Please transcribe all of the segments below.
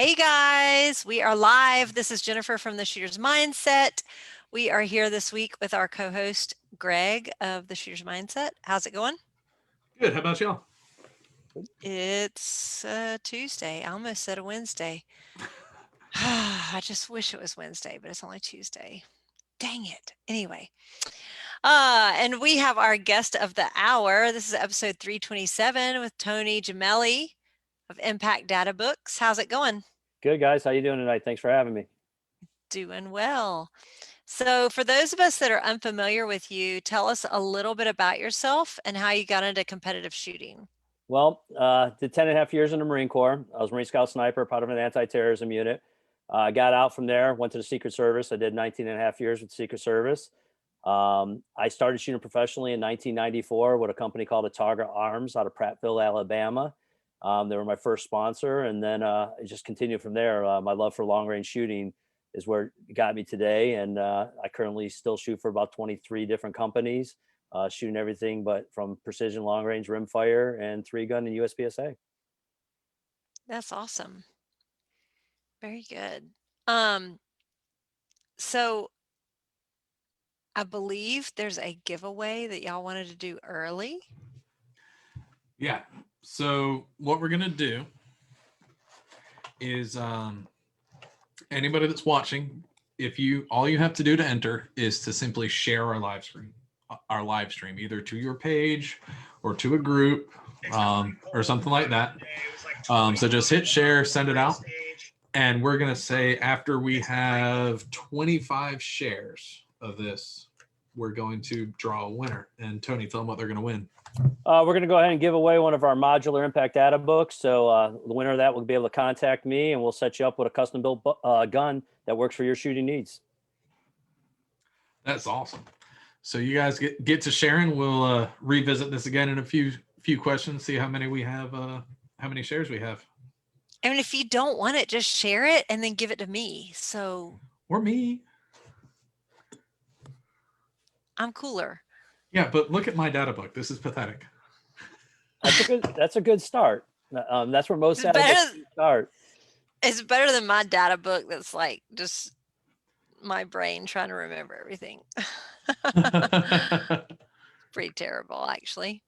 Hey guys, we are live. This is Jennifer from The Shooter's Mindset. We are here this week with our co-host Greg of The Shooter's Mindset. How's it going? Good. How about y'all? It's Tuesday. I almost said a Wednesday. I just wish it was Wednesday, but it's only Tuesday. Dang it. Anyway, and we have our guest of the hour. This is episode 327 with Tony Gemelli of Impact Data Books. How's it going? Good, guys. How you doing tonight? Thanks for having me. Doing well. So for those of us that are unfamiliar with you, tell us a little bit about yourself and how you got into competitive shooting. Well, did 10 and a half years in the Marine Corps. I was Marine Scout Sniper, part of an anti-terrorism unit. I got out from there, went to the Secret Service. I did 19 and a half years with the Secret Service. I started shooting professionally in 1994 with a company called Targa Arms out of Prattville, Alabama. They were my first sponsor, and then it just continued from there. My love for long-range shooting is where it got me today, and I currently still shoot for about 23 different companies, shooting everything but from precision long-range rimfire and 3-gun and USPSA. That's awesome. Very good. So I believe there's a giveaway that y'all wanted to do early. Yeah. So what we're going to do is anybody that's watching, all you have to do to enter is to simply share our live stream either to your page or to a group or something like that. So just hit share, send it out. And we're going to say after we have 25 shares of this, we're going to draw a winner. And Tony, tell them what they're going to win. We're going to go ahead and give away one of our modular impact data books. So the winner of that will be able to contact me, and we'll set you up with a custom built gun that works for your shooting needs. That's awesome. So you guys get to sharing. We'll revisit this again in a few questions, see how many we have, how many shares we have. I mean, if you don't want it, just share it and then give it to me. Or me. I'm cooler. Yeah, but look at my data book. This is pathetic. That's a good start. That's where most data books start. It's better than my data book that's like just my brain trying to remember everything. Pretty terrible, actually.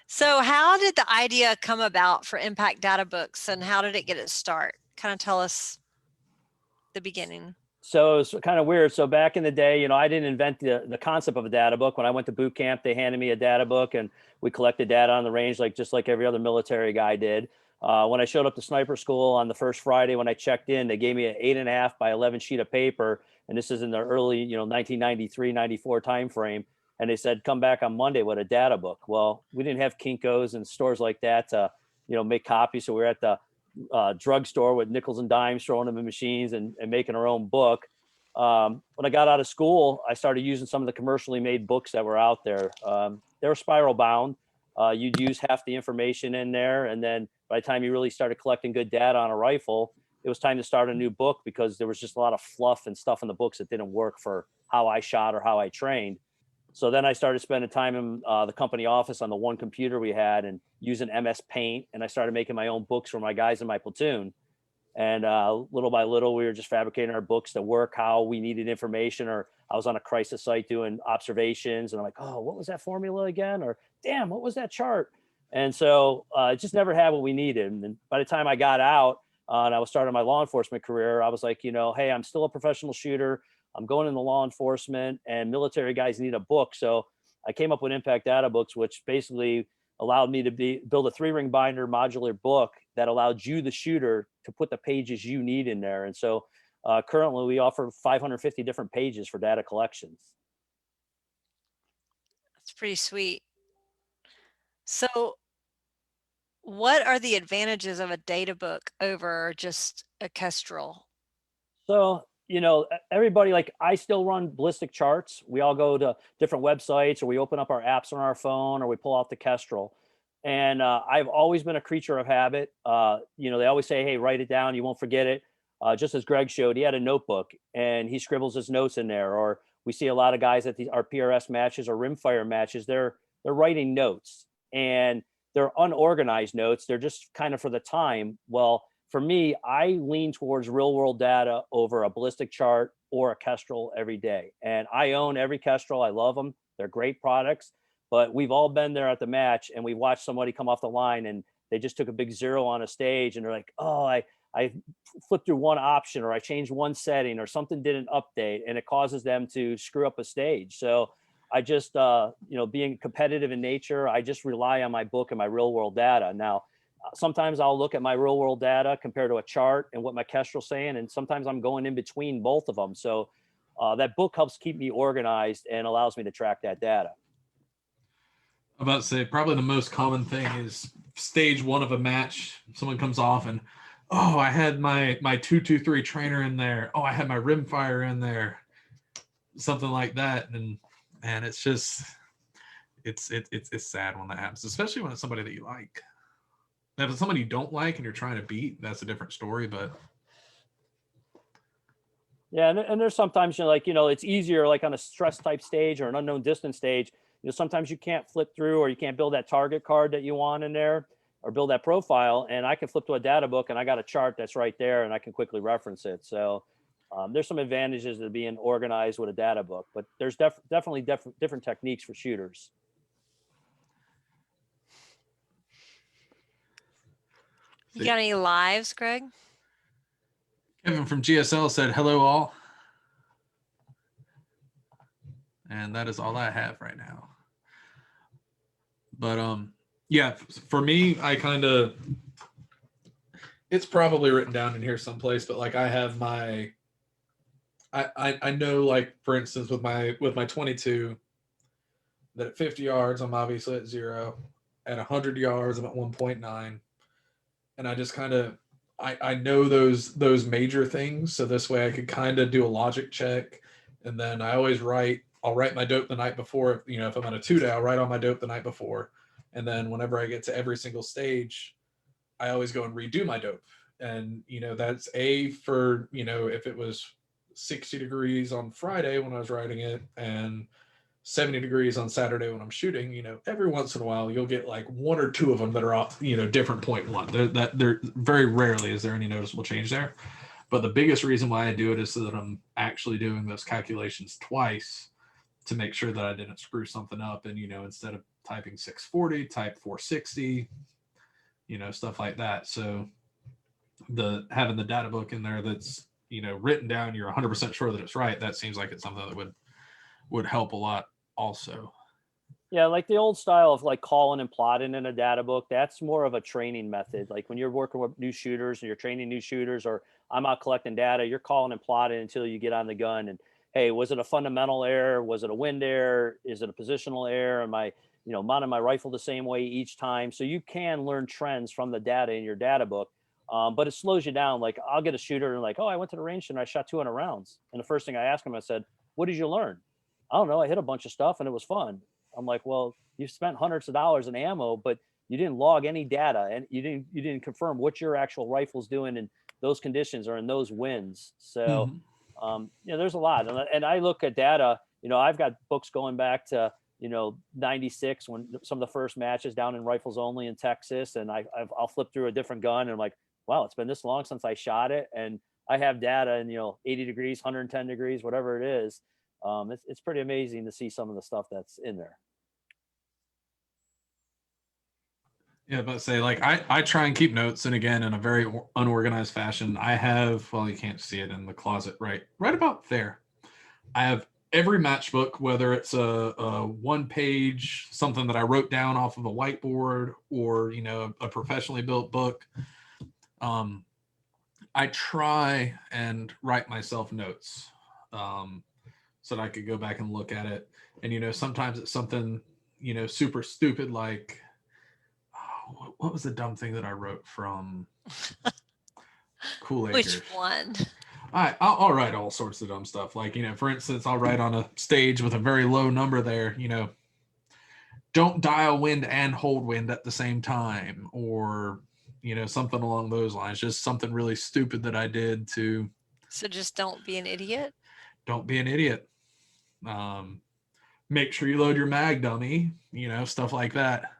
So how did the idea come about for Impact Data Books, and how did it get its start? Kind of tell us the beginning. So it's kind of weird. So back in the day, I didn't invent the concept of a data book. When I went to boot camp, they handed me a data book, and we collected data on the range, just like every other military guy did. When I showed up to sniper school on the first Friday, when I checked in, they gave me an 8.5 by 11 sheet of paper. And this is in the early, 1993, 94 timeframe. And they said, come back on Monday with a data book. Well, we didn't have Kinko's and stores like that to, make copies. So we were at the drugstore with nickels and dimes, throwing them in machines and making our own book. When I got out of school, I started using some of the commercially made books that were out there. They were spiral bound. You'd use half the information in there. And then by the time you really started collecting good data on a rifle, it was time to start a new book because there was just a lot of fluff and stuff in the books that didn't work for how I shot or how I trained. So then I started spending time in the company office on the one computer we had and using MS Paint. And I started making my own books for my guys in my platoon. And little by little, we were just fabricating our books to work how we needed information. Or I was on a crisis site doing observations, and I'm like, oh, what was that formula again? Or damn, what was that chart? And so it just never had what we needed. And then by the time I got out and I was starting my law enforcement career, I was like, hey, I'm still a professional shooter. I'm going into law enforcement, and military guys need a book. So I came up with Impact Data Books, which basically allowed me to build a 3-ring binder modular book that allowed you, the shooter, to put the pages you need in there. And so currently we offer 550 different pages for data collections. That's pretty sweet. So what are the advantages of a data book over just a Kestrel? So, everybody, I still run ballistic charts. We all go to different websites, or we open up our apps on our phone, or we pull out the Kestrel. And I've always been a creature of habit. They always say, hey, write it down. You won't forget it. Just as Greg showed, he had a notebook and he scribbles his notes in there. Or we see a lot of guys at our PRS matches or Rimfire matches. They're writing notes, and they're unorganized notes. They're just kind of for the time. Well, for me, I lean towards real world data over a ballistic chart or a Kestrel every day. And I own every Kestrel. I love them. They're great products, but we've all been there at the match and we watched somebody come off the line and they just took a big zero on a stage and they're like, oh, I flipped through one option or I changed one setting or something didn't update, and it causes them to screw up a stage. So I just, being competitive in nature, I just rely on my book and my real world data. Now, sometimes I'll look at my real world data compared to a chart and what my Kestrel's saying, and sometimes I'm going in between both of them. So that book helps keep me organized and allows me to track that data. I'm about to say probably the most common thing is stage one of a match. Someone comes off and, oh, I had my 223 trainer in there. Oh, I had my Rimfire in there. Something like that. And man, it's just it's sad when that happens, especially when it's somebody that you like. Now, if it's somebody you don't like and you're trying to beat, that's a different story. But yeah, and there's sometimes it's easier like on a stress type stage or an unknown distance stage. Sometimes you can't flip through or you can't build that target card that you want in there or build that profile. And I can flip to a data book and I got a chart that's right there and I can quickly reference it. So there's some advantages to being organized with a data book, but there's definitely different techniques for shooters. You got any lives, Greg? Kevin from GSL said, hello all. And that is all I have right now. But yeah, for me, I kind of, it's probably written down in here someplace, but like I have my, I know, like for instance with my 22, that at 50 yards I'm obviously at 0, at 100 yards I'm at 1.9, and I just kind of I know those major things, so this way I could kind of do a logic check, and then I'll write my dope the night before. If I'm on a 2-day, I'll write on my dope the night before, and then whenever I get to every single stage, I always go and redo my dope. And that's for if it was 60 degrees on Friday when I was writing it and 70 degrees on Saturday when I'm shooting, every once in a while you'll get like one or two of them that are off, different point one. They're very rarely is there any noticeable change there. But the biggest reason why I do it is so that I'm actually doing those calculations twice to make sure that I didn't screw something up. And, instead of typing 640, type 460, stuff like that. So having the data book in there that's, written down, you're 100% sure that it's right. That seems like it's something that would help a lot also. Yeah, like the old style of like calling and plotting in a data book, that's more of a training method. Like when you're working with new shooters and you're training new shooters, or I'm out collecting data, you're calling and plotting until you get on the gun. And hey, was it a fundamental error? Was it a wind error? Is it a positional error? Am I, mounting my rifle the same way each time? So you can learn trends from the data in your data book. But it slows you down. Like I'll get a shooter and like, oh, I went to the range and I shot 200 rounds. And the first thing I asked him, I said, what did you learn? I don't know. I hit a bunch of stuff and it was fun. I'm like, well, you spent hundreds of dollars in ammo, but you didn't log any data and you didn't confirm what your actual rifle's doing in those conditions or in those winds. So, there's a lot. And I look at data, I've got books going back to, 96 when some of the first matches down in Rifles Only in Texas. And I'll flip through a different gun and I'm like, wow, it's been this long since I shot it. And I have data in, 80 degrees, 110 degrees, whatever it is. It's pretty amazing to see some of the stuff that's in there. Yeah, but say like I try and keep notes, and again in a very unorganized fashion. I have, well, you can't see it in the closet, right about there. I have every matchbook, whether it's a 1-page something that I wrote down off of a whiteboard or a professionally built book. I try and write myself notes. So that I could go back and look at it. And, sometimes it's something, super stupid, like, oh, what was the dumb thing that I wrote from Cool Acres? Which one? I'll write all sorts of dumb stuff. Like, for instance, I'll write on a stage with a very low number there, don't dial wind and hold wind at the same time, or, something along those lines. Just something really stupid that I did to. So just don't be an idiot. Don't be an idiot. Make sure you load your mag, dummy, stuff like that.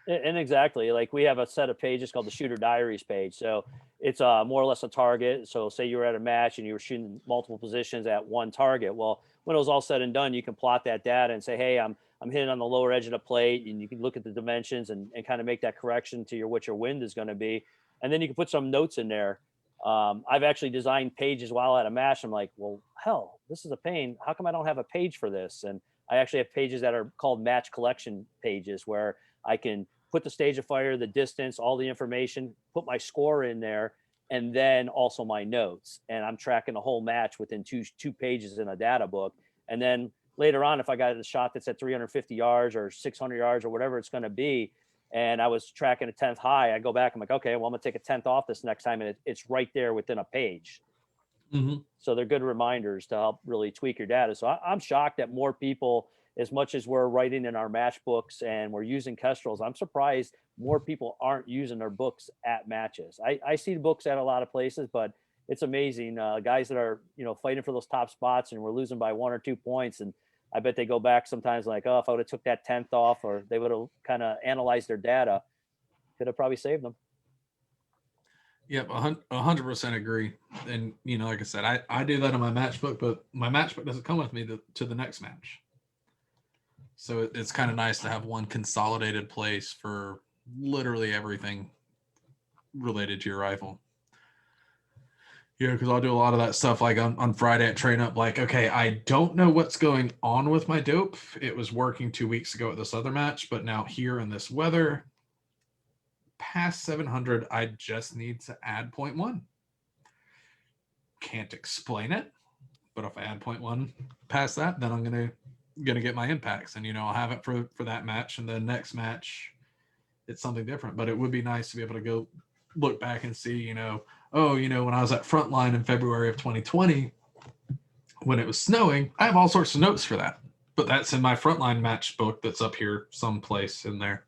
And exactly, like we have a set of pages called the Shooter Diaries page. So it's more or less a target. So say you were at a match and you were shooting multiple positions at one target. Well, when it was all said and done, you can plot that data and say, hey, I'm hitting on the lower edge of the plate, and you can look at the dimensions and kind of make that correction to what your wind is going to be. And then you can put some notes in there. I've actually designed pages while at a match. I'm like, well, hell, this is a pain. How come I don't have a page for this? And I actually have pages that are called match collection pages where I can put the stage of fire, the distance, all the information, put my score in there, and then also my notes. And I'm tracking the whole match within two pages in a data book. And then later on, if I got a shot that's at 350 yards or 600 yards or whatever it's going to be, and I was tracking a 10th high, I go back, I'm like, okay, well, I'm going to take a 10th off this next time. And it's right there within a page. Mm-hmm. So they're good reminders to help really tweak your data. So I'm shocked that more people, as much as we're writing in our match books and we're using Kestrels, I'm surprised more people aren't using their books at matches. I see the books at a lot of places, but it's amazing. Guys that are, fighting for those top spots and we're losing by 1 or 2 points. And I bet they go back sometimes like, oh, if I would have took that 10th off, or they would have kind of analyzed their data, could have probably saved them. Yep, 100% agree. And like I said, I do that in my matchbook, but my matchbook doesn't come with me to the next match. So it's kind of nice to have one consolidated place for literally everything related to your rifle. Yeah, because I'll do a lot of that stuff like on Friday at train up, like, okay, I don't know what's going on with my dope. It was working 2 weeks ago at this other match, but now here in this weather, past 700, I just need to add 0.1. Can't explain it, but if I add 0.1 past that, then I'm gonna get my impacts, and I'll have it for that match, and then next match it's something different. But it would be nice to be able to go look back and see, when I was at Frontline in February of 2020 when it was snowing, I have all sorts of notes for that, but that's in my Frontline match book that's up here someplace in there.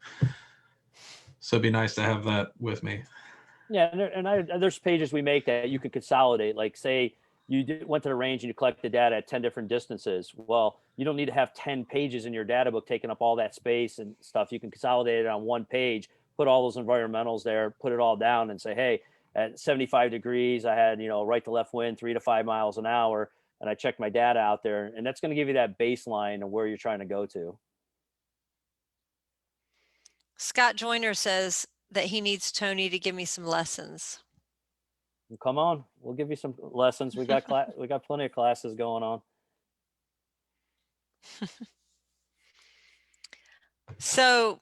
So it'd be nice to have that with me. Yeah, and there's pages we make that you could consolidate. Like, say you went to the range and you collected data at 10 different distances. Well, you don't need to have 10 pages in your data book taking up all that space and stuff. You can consolidate it on one page, put all those environmentals there, put it all down, and say, hey, at 75 degrees, I had right to left wind 3 to 5 miles an hour, and I checked my data out there, and that's going to give you that baseline of where you're trying to go to. Scott Joyner says that he needs Tony to give me some lessons. Come on, we'll give you some lessons. We got we got plenty of classes going on. So,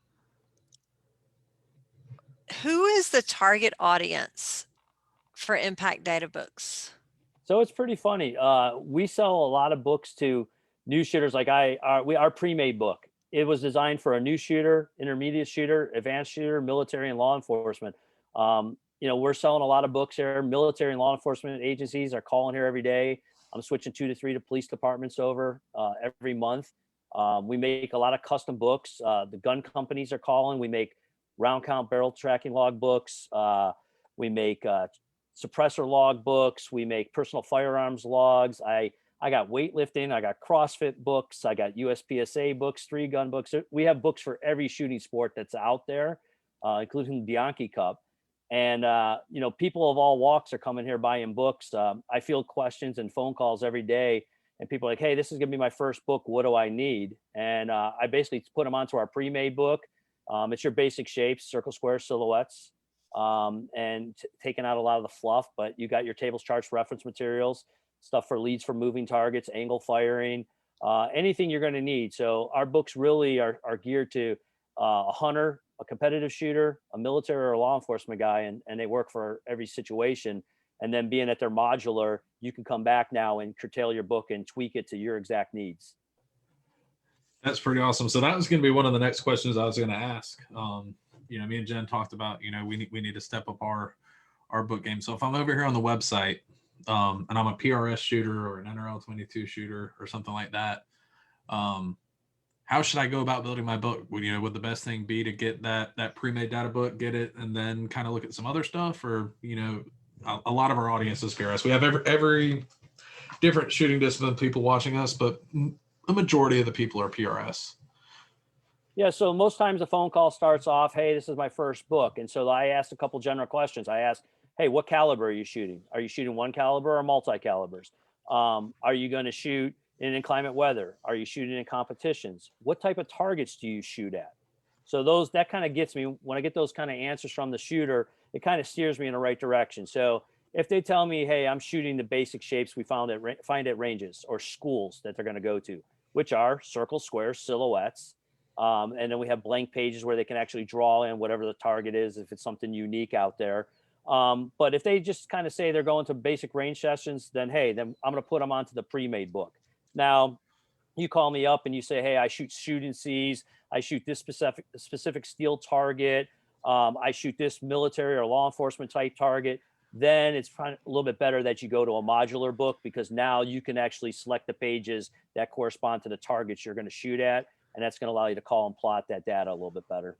who is the target audience for impact data books? So it's pretty funny. We sell a lot of books to new shooters. Like our pre-made book, it was designed for a new shooter, intermediate shooter, advanced shooter, military, and law enforcement. We're selling a lot of books here. Military and law enforcement agencies are calling here every day. I'm switching 2 to 3 to police departments over every month. We make a lot of custom books. The gun companies are calling. We make round count barrel tracking log books. We make suppressor log books. We make personal firearms logs. I got weightlifting. I got CrossFit books. I got USPSA books, 3 gun books. We have books for every shooting sport that's out there, including the Bianchi Cup. And, people of all walks are coming here buying books. I field questions and phone calls every day. And people are like, hey, this is going to be my first book. What do I need? And I basically put them onto our pre-made book. It's your basic shapes, circle, square, silhouettes, and taking out a lot of the fluff. But you got your tables, charts, reference materials, stuff for leads for moving targets, angle firing, anything you're going to need. So our books really are geared to a hunter, a competitive shooter, a military or a law enforcement guy, and they work for every situation. And then being that they're modular, you can come back now and curtail your book and tweak it to your exact needs. That's pretty awesome. So that was going to be one of the next questions I was going to ask. Me and Jen talked about, we need to step up our book game. So if I'm over here on the website, and I'm a PRS shooter or an NRL 22 shooter or something like that, how should I go about building my book? Would the best thing be to get that pre-made data book, get it, and then kind of look at some other stuff? Or, a lot of our audience is PRS. We have every different shooting discipline people watching us, but a majority of the people are PRS. Yeah, so most times the phone call starts off, hey, this is my first book. And so I asked a couple general questions. I asked, hey, what caliber are you shooting? Are you shooting one caliber or multi-calibers? Are you going to shoot in inclement weather? Are you shooting in competitions? What type of targets do you shoot at? So that kind of gets me, when I get those kind of answers from the shooter, it kind of steers me in the right direction. So if they tell me, hey, I'm shooting the basic shapes we find at ranges or schools that they're going to go to, which are circles, squares, silhouettes. And then we have blank pages where they can actually draw in whatever the target is, if it's something unique out there. But if they just kind of say they're going to basic range sessions, then hey, then I'm going to put them onto the pre-made book. Now, you call me up and you say, hey, I shoot shooting C's. I shoot this specific steel target. I shoot this military or law enforcement type target. Then it's a little bit better that you go to a modular book, because now you can actually select the pages that correspond to the targets you're going to shoot at. And that's going to allow you to call and plot that data a little bit better.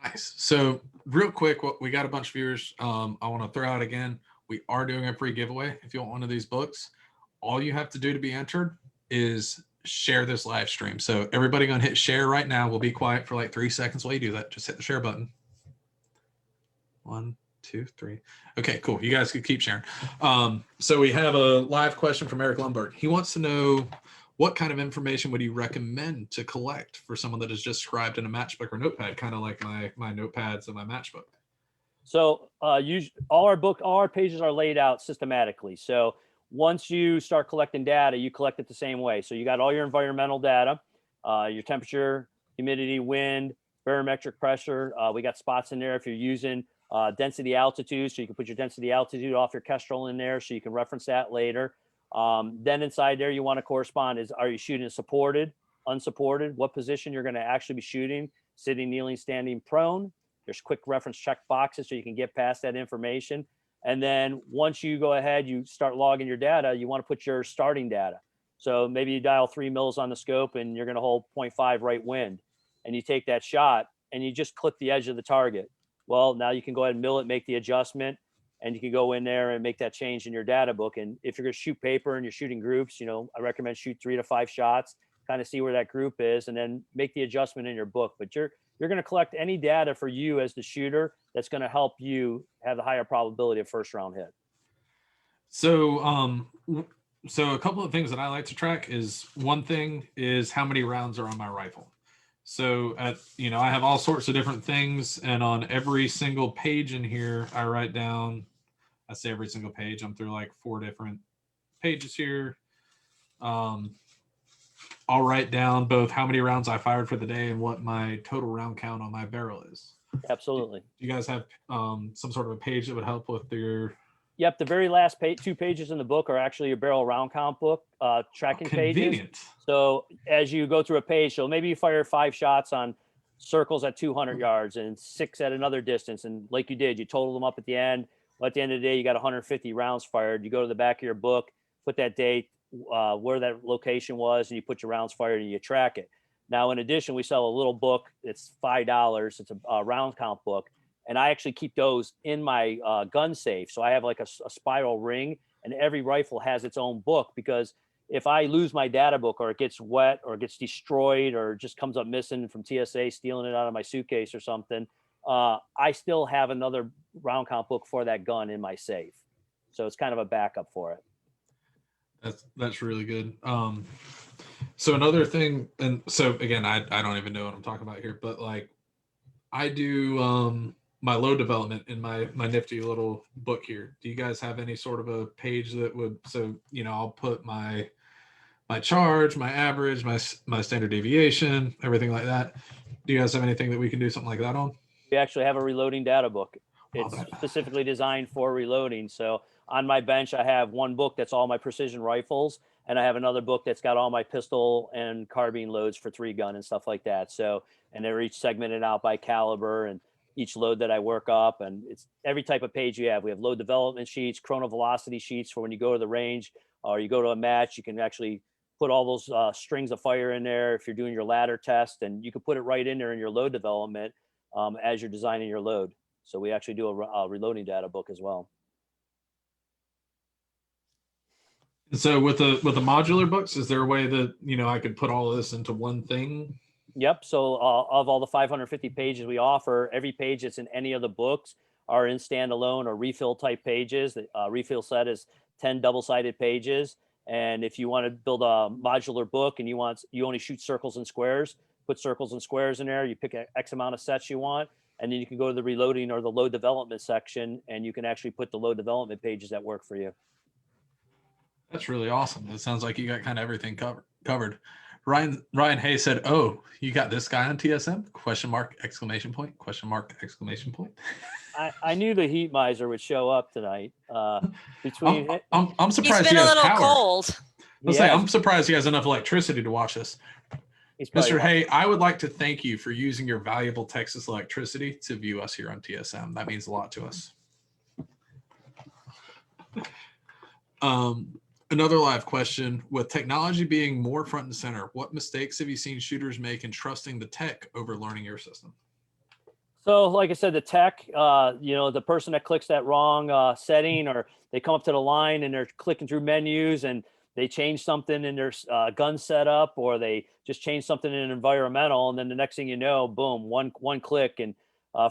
Nice. So real quick, we got a bunch of viewers. I want to throw out again, we are doing a free giveaway. If you want one of these books, all you have to do to be entered is share this live stream. So everybody gonna hit share right now. We'll be quiet for like 3 seconds while you do that. Just hit the share button. 1, 2, 3. Okay, cool. You guys could keep sharing. So we have a live question from Eric Lundberg. He wants to know, what kind of information would you recommend to collect for someone that is just scribed in a matchbook or notepad, kind of like my notepads and my matchbook? So all our pages are laid out systematically. So once you start collecting data, you collect it the same way. So you got all your environmental data, your temperature, humidity, wind, barometric pressure. We got spots in there if you're using density altitude, so you can put your density altitude off your Kestrel in there, so you can reference that later. Then inside there, you want to correspond are you shooting supported, unsupported, what position you're going to actually be shooting, sitting, kneeling, standing, prone. There's quick reference check boxes so you can get past that information. And then once you go ahead, you start logging your data, you want to put your starting data. So maybe you dial 3 mils on the scope and you're going to hold 0.5 right wind, and you take that shot and you just clip the edge of the target. Well, now you can go ahead and mill it, make the adjustment, and you can go in there and make that change in your data book. And if you're going to shoot paper and you're shooting groups, I recommend shoot 3 to 5 shots, kind of see where that group is, and then make the adjustment in your book. But you're going to collect any data for you as the shooter that's going to help you have the higher probability of first round hit. So, so a couple of things that I like to track is, one thing is how many rounds are on my rifle. So I have all sorts of different things, and on every single page in here, I write down, I say every single page, I'm through like 4 different pages here. I'll write down both how many rounds I fired for the day and what my total round count on my barrel is. Absolutely. Do you guys have some sort of a page that would help with your... Yep, the very last 2 pages in the book are actually your barrel round count book, tracking pages. So as you go through a page, so maybe you fire 5 shots on circles at 200 yards and 6 at another distance. And like you did, you total them up at the end. Well, at the end of the day, you got 150 rounds fired. You go to the back of your book, put that date, where that location was, and you put your rounds fired and you track it. Now, in addition, we sell a little book. It's $5. It's a round count book. And I actually keep those in my gun safe. So I have like a spiral ring, and every rifle has its own book, because if I lose my data book, or it gets wet or it gets destroyed or just comes up missing from TSA stealing it out of my suitcase or something, I still have another round count book for that gun in my safe. So it's kind of a backup for it. That's really good. So another thing, and so again, I don't even know what I'm talking about here, but like I do my load development in my nifty little book here. Do you guys have any sort of a page that would, so I'll put my charge, my average, my standard deviation, everything like that. Do you guys have anything that we can do something like that on? We actually have a reloading data book. It's specifically designed for reloading. So on my bench, I have one book that's all my precision rifles, and I have another book that's got all my pistol and carbine loads for 3-gun and stuff like that. So, and they're each segmented out by caliber and each load that I work up, and it's every type of page you have. We have load development sheets, chrono velocity sheets for when you go to the range or you go to a match. You can actually put all those strings of fire in there if you're doing your ladder test, and you can put it right in there in your load development as you're designing your load. So we actually do a reloading data book as well. So with the modular books, is there a way that I could put all of this into one thing Yep. So of all the 550 pages we offer, every page that's in any of the books are in standalone or refill type pages. The refill set is 10 double-sided pages. And if you want to build a modular book and you only shoot circles and squares, put circles and squares in there. You pick X amount of sets you want, and then you can go to the reloading or the load development section, and you can actually put the load development pages that work for you. That's really awesome. It sounds like you got kind of everything covered. Ryan Hay said, "Oh, you got this guy on TSM?" Question mark, exclamation point, question mark, exclamation point. I knew the heat miser would show up tonight. Between I'm surprised He's he been a has little power. cold. I'm surprised he has enough electricity to watch this. Mr. Hay, I would like to thank you for using your valuable Texas electricity to view us here on TSM. That means a lot to us. Another live question: with technology being more front and center, what mistakes have you seen shooters make in trusting the tech over learning your system? So, like I said, the tech, the person that clicks that wrong setting, or they come up to the line and they're clicking through menus and they change something in their gun setup, or they just change something in environmental, and then the next thing you know, boom, one click. And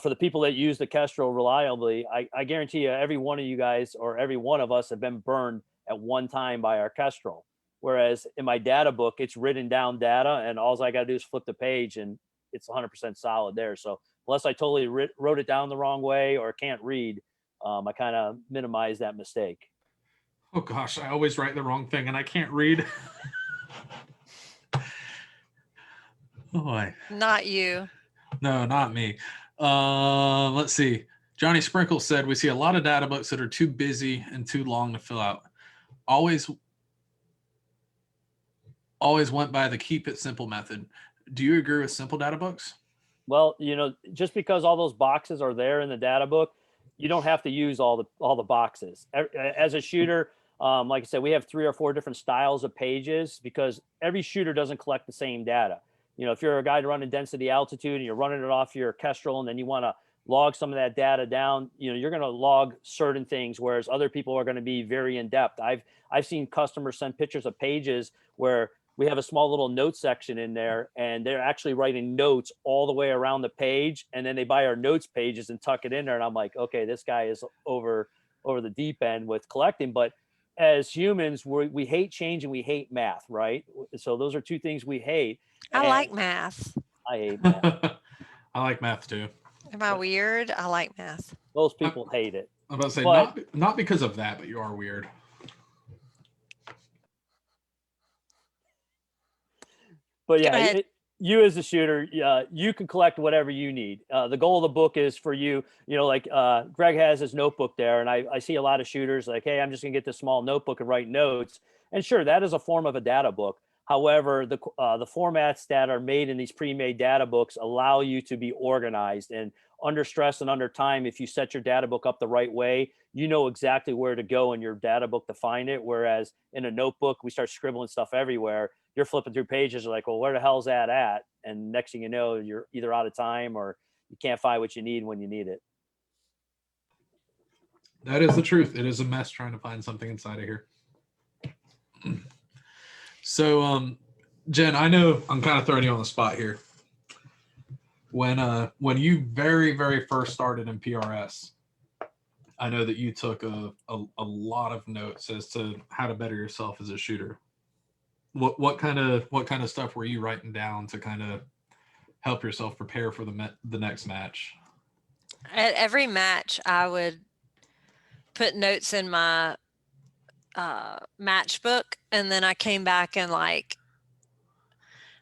for the people that use the Kestrel reliably, I guarantee you, every one of you guys or every one of us have been burned at one time by our Kestrel. Whereas in my data book, it's written down data, and all I got to do is flip the page, and it's 100% solid there. So unless I totally wrote it down the wrong way or can't read, I kind of minimize that mistake. Oh gosh, I always write the wrong thing and I can't read. Oh boy. Not you. No, not me. Let's see. Johnny Sprinkle said, we see a lot of data books that are too busy and too long to fill out. Always went by the keep it simple method. Do you agree with simple data books? Well, just because all those boxes are there in the data book, you don't have to use all the boxes. As a shooter, like I said, we have 3 or 4 different styles of pages because every shooter doesn't collect the same data. If you're a guy running density altitude and you're running it off your Kestrel, and then you want to log some of that data down, you're going to log certain things, whereas other people are going to be very in depth. I've seen customers send pictures of pages where we have a small little note section in there, and they're actually writing notes all the way around the page, and then they buy our notes pages and tuck it in there. And I'm like, okay, this guy is over the deep end with collecting. But as humans, we hate change and we hate math, right? So those are 2 things we hate. I like math. I hate math. I like math too. Am I weird? I like math. Most people hate it. I'm about to say, not because of that, but you are weird. But yeah, you as a shooter, you can collect whatever you need. The goal of the book is for you, like Greg has his notebook there, and I see a lot of shooters like, hey, I'm just gonna get this small notebook and write notes. And sure, that is a form of a data book. However, the formats that are made in these pre-made data books allow you to be organized, and under stress and under time, if you set your data book up the right way, you know exactly where to go in your data book to find it. Whereas in a notebook, we start scribbling stuff everywhere. You're flipping through pages, you're like, well, where the hell's that at? And next thing you know, you're either out of time or you can't find what you need when you need it. That is the truth. It is a mess trying to find something inside of here. So, Jen, I know I'm kind of throwing you on the spot here. When you very, very first started in PRS, I know that you took a lot of notes as to how to better yourself as a shooter. What kind of stuff were you writing down to kind of help yourself prepare for the next match? At every match, I would put notes in my match book, and then I came back and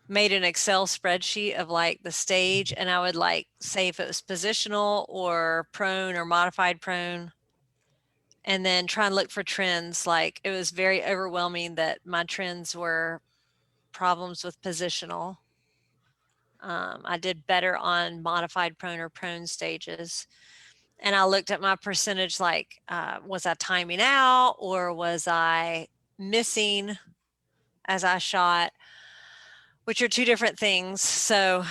made an Excel spreadsheet of the stage, and I would say if it was positional or prone or modified prone, and then try and look for trends. It was very overwhelming that my trends were problems with positional. I did better on modified prone or prone stages. And I looked at my percentage, was I timing out or was I missing as I shot, which are 2 different things. So,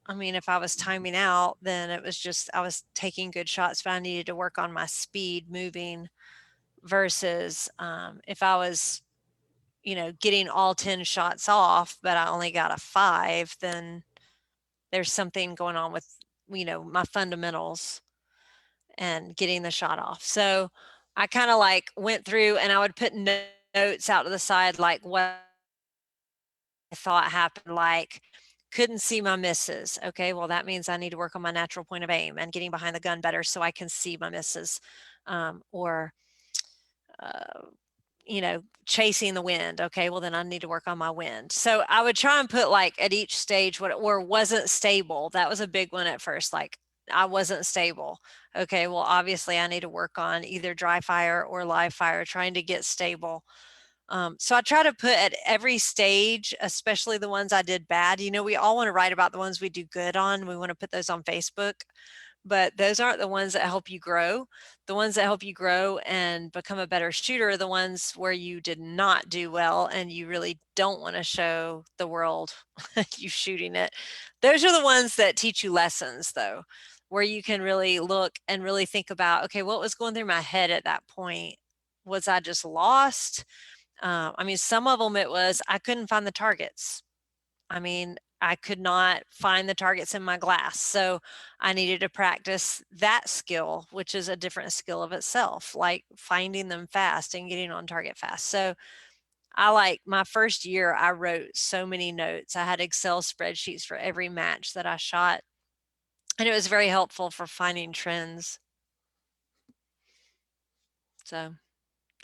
I mean, if I was timing out, then it was just, I was taking good shots, but I needed to work on my speed moving versus if I was, getting all 10 shots off, but I only got a 5, then there's something going on with, my fundamentals and getting the shot off. So I kind of like went through and I would put notes out to the side, like what I thought happened, like couldn't see my misses. Okay, well, that means I need to work on my natural point of aim and getting behind the gun better so I can see my misses. Or, uh, chasing the wind. Okay, well, then I need to work on my wind. So I would try and put like at each stage what or wasn't stable. That was a big one at first. Like I wasn't stable. Okay, well, obviously I need to work on either dry fire or live fire, trying to get stable. So I try to put at every stage, especially the ones I did bad. We all want to write about the ones we do good on. We want to put those on Facebook, but those aren't the ones that help you grow. The ones that help you grow and become a better shooter are the ones where you did not do well and you really don't want to show the world you shooting it. Those are the ones that teach you lessons, though, where you can really look and really think about, okay, what was going through my head at that point? Was I just lost? Some of them it was I couldn't find the targets. I could not find the targets in my glass. So I needed to practice that skill, which is a different skill of itself, like finding them fast and getting on target fast. So my first year, I wrote so many notes. I had Excel spreadsheets for every match that I shot. And it was very helpful for finding trends. So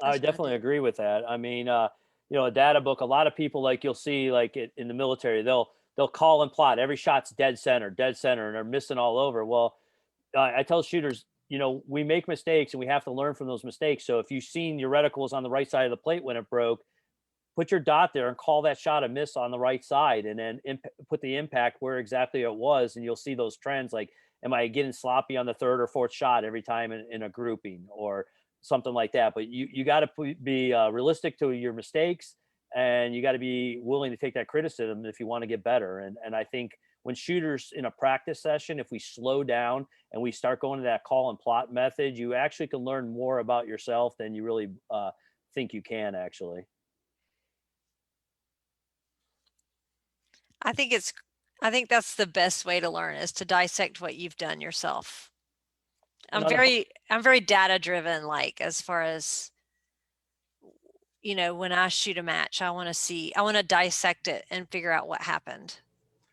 I definitely agree with that. A data book, a lot of people, like you'll see like in the military, they'll call and plot every shot's dead center, and they're missing all over. Well, I tell shooters, we make mistakes and we have to learn from those mistakes. So if you've seen your reticles on the right side of the plate when it broke, put your dot there and call that shot a miss on the right side, and then put the impact where exactly it was, and you'll see those trends. Like, am I getting sloppy on the third or fourth shot every time in a grouping or something like that? But you got to be realistic to your mistakes, and you got to be willing to take that criticism if you want to get better. And I think when shooters in a practice session, if we slow down and we start going to that call and plot method, you actually can learn more about yourself than you really think you can actually. I think that's the best way to learn, is to dissect what you've done yourself. I'm very data driven, like as far as, when I shoot a match, I want to dissect it and figure out what happened.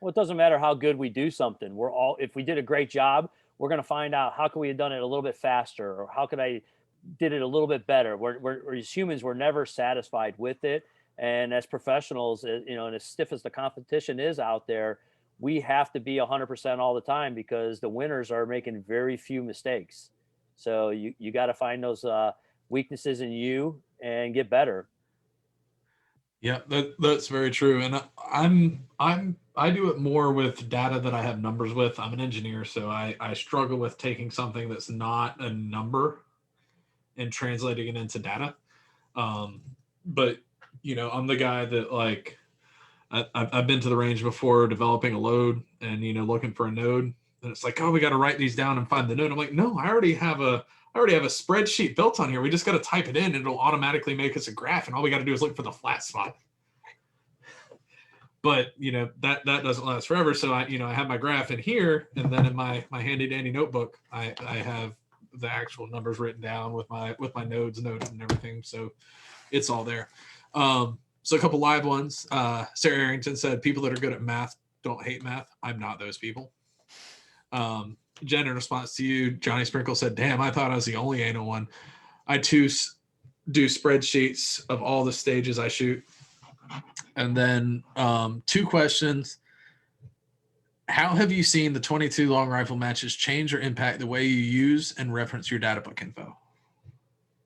Well, it doesn't matter how good we do something. If we did a great job, we're going to find out how could we have done it a little bit faster, or how could I did it a little bit better. We're as humans, we're never satisfied with it. And as professionals, and as stiff as the competition is out there, we have to be 100% all the time, because the winners are making very few mistakes. So you got to find those weaknesses in you and get better. Yeah, that's very true. And I do it more with data that I have numbers with. I'm an engineer, so I struggle with taking something that's not a number and translating it into data. But I'm the guy that, like, I've been to the range before developing a load and looking for a node, and it's like, oh, we got to write these down and find the node. I'm like, no, I already have a spreadsheet built on here. We just got to type it in and it'll automatically make us a graph, and all we got to do is look for the flat spot. But that doesn't last forever. So I have my graph in here, and then in my handy dandy notebook, I have the actual numbers written down with my nodes noted and everything. So it's all there. So a couple live ones. Sarah Arrington said, people that are good at math don't hate math. I'm not those people. Jen, in response to you, Johnny Sprinkle said, damn, I thought I was the only anal one. I too do spreadsheets of all the stages I shoot. And then 2 questions. How have you seen the 22 long rifle matches change or impact the way you use and reference your data book info?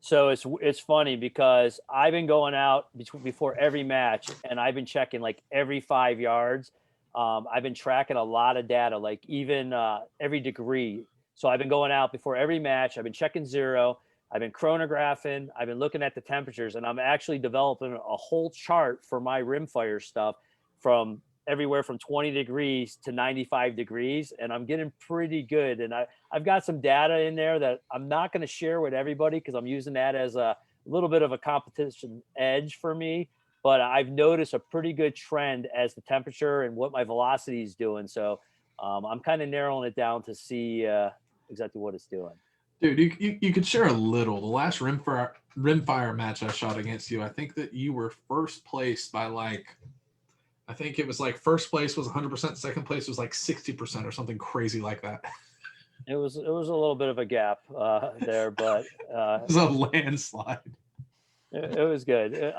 So it's funny, because I've been going out before every match, and I've been checking like every 5 yards. I've been tracking a lot of data, like even every degree. So I've been going out before every match. I've been checking zero. I've been chronographing. I've been looking at the temperatures, and I'm actually developing a whole chart for my rimfire stuff from everywhere from 20 degrees to 95 degrees. And I'm getting pretty good. And I've got some data in there that I'm not going to share with everybody, because I'm using that as a little bit of a competition edge for me. But I've noticed a pretty good trend as the temperature and what my velocity is doing. So I'm kind of narrowing it down to see exactly what it's doing. Dude, you could share a little. The last Rimfire match I shot against you, I think that you were first place by like, I think it was like first place was 100%, second place was like 60% or something crazy like that. It was a little bit of a gap there, but It was a landslide. it was good.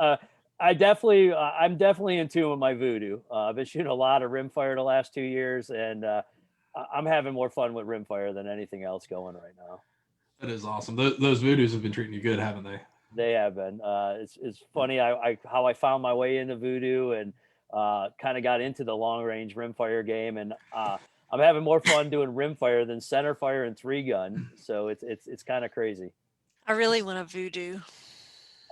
I'm definitely in tune with my voodoo. I've been shooting a lot of Rimfire the last 2 years, and I'm having more fun with Rimfire than anything else going right now. That is awesome. Those voodoos have been treating you good, haven't they? They have been. It's funny how I found my way into voodoo and kind of got into the long range rimfire game, and I'm having more fun doing rimfire than centerfire and 3-gun. So it's kind of crazy. I really want a voodoo.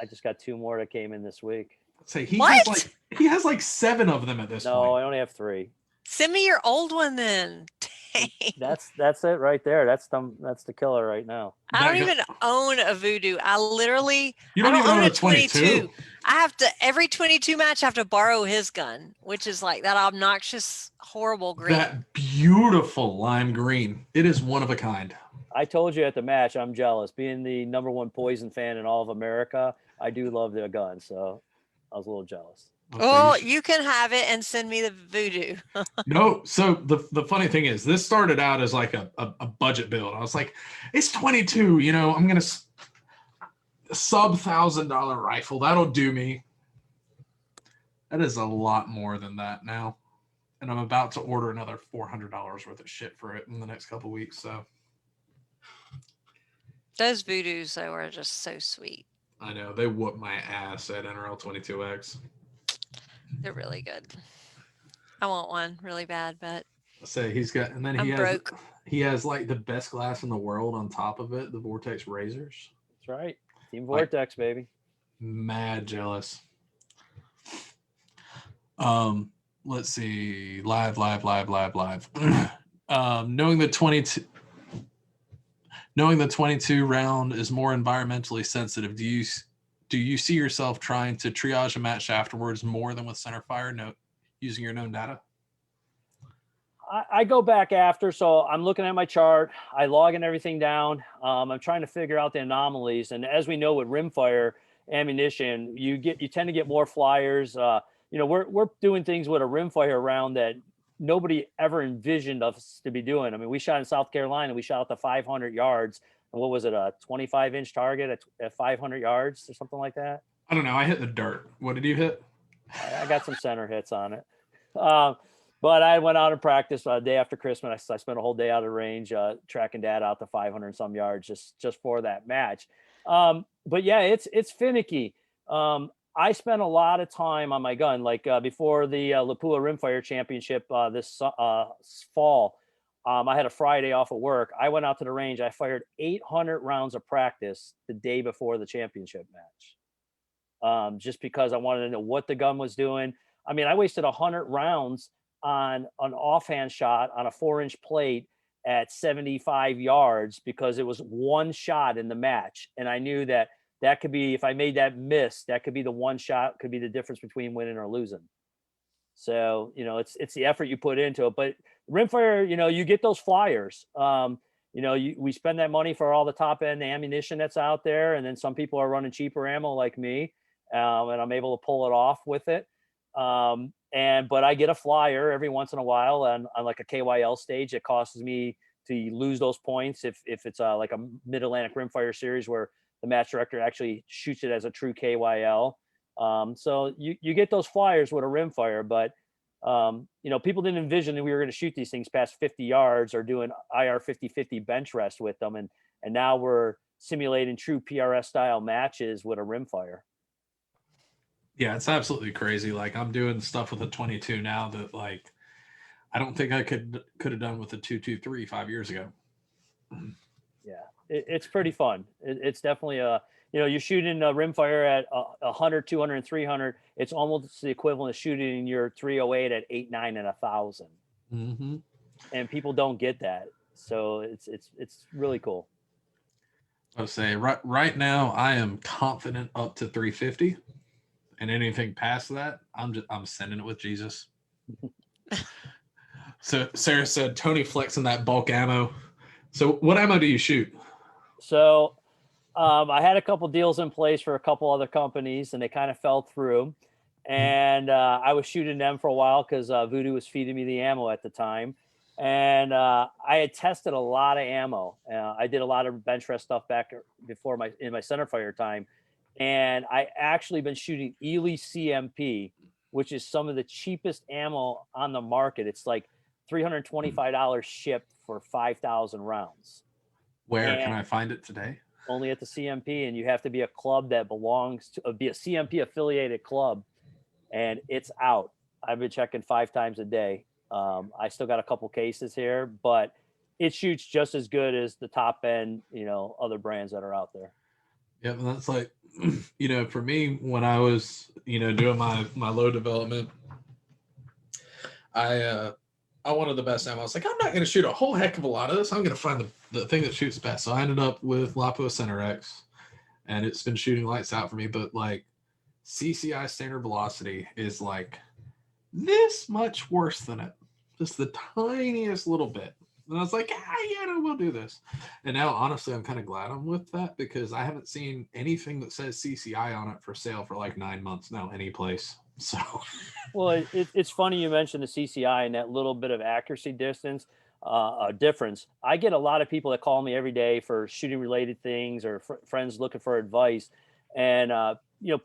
I just got 2 more that came in this week. Say he What? has like 7 of them at this No, point. I only have 3. Send me your old one then. Dang. That's it right there. That's the killer right now. I don't even own a voodoo. I literally You don't I even own a 22. I have to every 22 match I have to borrow his gun, which is like that obnoxious, horrible green. That beautiful lime green. It is one of a kind. I told you at the match, I'm jealous. Being the #1 Poison fan in all of America, I do love their gun, so I was a little jealous. Oh, you can have it and send me the voodoo. No, so the funny thing is, this started out as like a budget build. I was like, it's 22, you know, I'm gonna sub $1,000 rifle. That'll do me. That is a lot more than that now, and I'm about to order another $400 worth of shit for it in the next couple weeks. So Those voodoos though are just so sweet. I know they whoop my ass at NRL 22X. They're really good. I want one really bad, but Say he's got, and then I'm broke. He has like the best glass in the world on top of it, the Vortex Razors. That's right. Team Vortex, baby. Mad jealous. Let's see. Live. Knowing the 22 round is more environmentally sensitive, do you see yourself trying to triage a match afterwards more than with centerfire, using your known data? I go back after, so I'm looking at my chart. I log in everything down. I'm trying to figure out the anomalies, and as we know with rimfire ammunition, you tend to get more flyers. We're doing things with a rimfire round that nobody ever envisioned us to be doing. I mean, we shot in South Carolina. We shot out to 500 yards. And what was it, a 25-inch target at 500 yards or something like that? I don't know. I hit the dirt. What did you hit? I got some center hits on it. But I went out and practiced a day after Christmas. I spent a whole day out of range tracking data out to 500 and some yards just for that match. But yeah, it's finicky. I spent a lot of time on my gun, like before the Lapua Rimfire Championship this fall. I had a Friday off of work. I went out to the range. I fired 800 rounds of practice the day before the championship match, just because I wanted to know what the gun was doing. I mean, I wasted 100 rounds on an offhand shot on a 4-inch plate at 75 yards because it was one shot in the match. And I knew that could be, if I made that miss, that could be the one shot, could be the difference between winning or losing. So, it's the effort you put into it. But rimfire, you get those flyers. We spend that money for all the top end ammunition that's out there. And then some people are running cheaper ammo like me. And I'm able to pull it off with it. But I get a flyer every once in a while on like a KYL stage. It costs me to lose those points if it's like a Mid-Atlantic Rimfire series where the match director actually shoots it as a true KYL. So you get those flyers with a rimfire, but people didn't envision that we were going to shoot these things past 50 yards or doing IR 50-50 bench rest with them. And now we're simulating true PRS style matches with a rimfire. Yeah, it's absolutely crazy. Like I'm doing stuff with a 22 now that like I don't think I could have done with a 223 5 years ago. Yeah, it's pretty fun. It's definitely you're shooting a rimfire at 100, 200, and 300. It's almost the equivalent of shooting your 308 at 8, 9, and 1,000. Mm-hmm. And people don't get that, so it's really cool. I would say right now I am confident up to 350. And anything past that, I'm sending it with Jesus. So Sarah said Tony flexing that bulk ammo. So what ammo do you shoot? So I had a couple deals in place for a couple other companies, and they kind of fell through. And I was shooting them for a while because Voodoo was feeding me the ammo at the time. And I had tested a lot of ammo. I did a lot of bench rest stuff back before in my centerfire time, and I actually been shooting Ely CMP, which is some of the cheapest ammo on the market. It's like $325 shipped for 5,000 rounds. Where can And I find it today? only at the CMP, and you have to be a club that belongs to be a CMP affiliated club, and it's out. I've been checking 5 times a day. I still got a couple cases here, but it shoots just as good as the top end, other brands that are out there. Yeah, and that's like, for me, when I was, doing my low development, I wanted the best ammo. I was like, I'm not going to shoot a whole heck of a lot of this. I'm going to find the thing that shoots best. So I ended up with Lapo Center X, and it's been shooting lights out for me. But like CCI standard velocity is like this much worse than it, just the tiniest little bit. And I was like, we'll do this. And now, honestly, I'm kind of glad I'm with that because I haven't seen anything that says CCI on it for sale for like 9 months now, any place. So, well, it's funny you mentioned the CCI and that little bit of accuracy difference. I get a lot of people that call me every day for shooting related things or friends looking for advice, and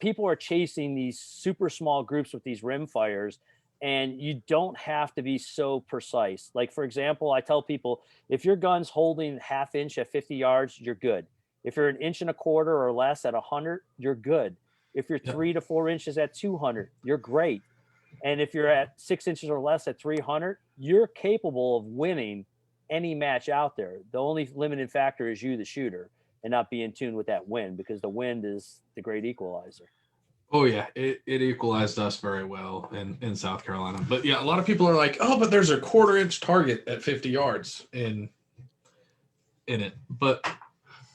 people are chasing these super small groups with these rimfires. And you don't have to be so precise. Like, for example, I tell people, if your gun's holding ½ inch at 50 yards, you're good. If you're 1.25 inches or less at 100, you're good. If you're 3 to 4 inches at 200, you're great. And if you're at 6 inches or less at 300, you're capable of winning any match out there. The only limiting factor is you, the shooter, and not be in tune with that wind, because the wind is the great equalizer. oh yeah, it equalized us very well in South Carolina. But yeah, a lot of people are like, oh, but there's a 1/4 inch target at 50 yards in it. But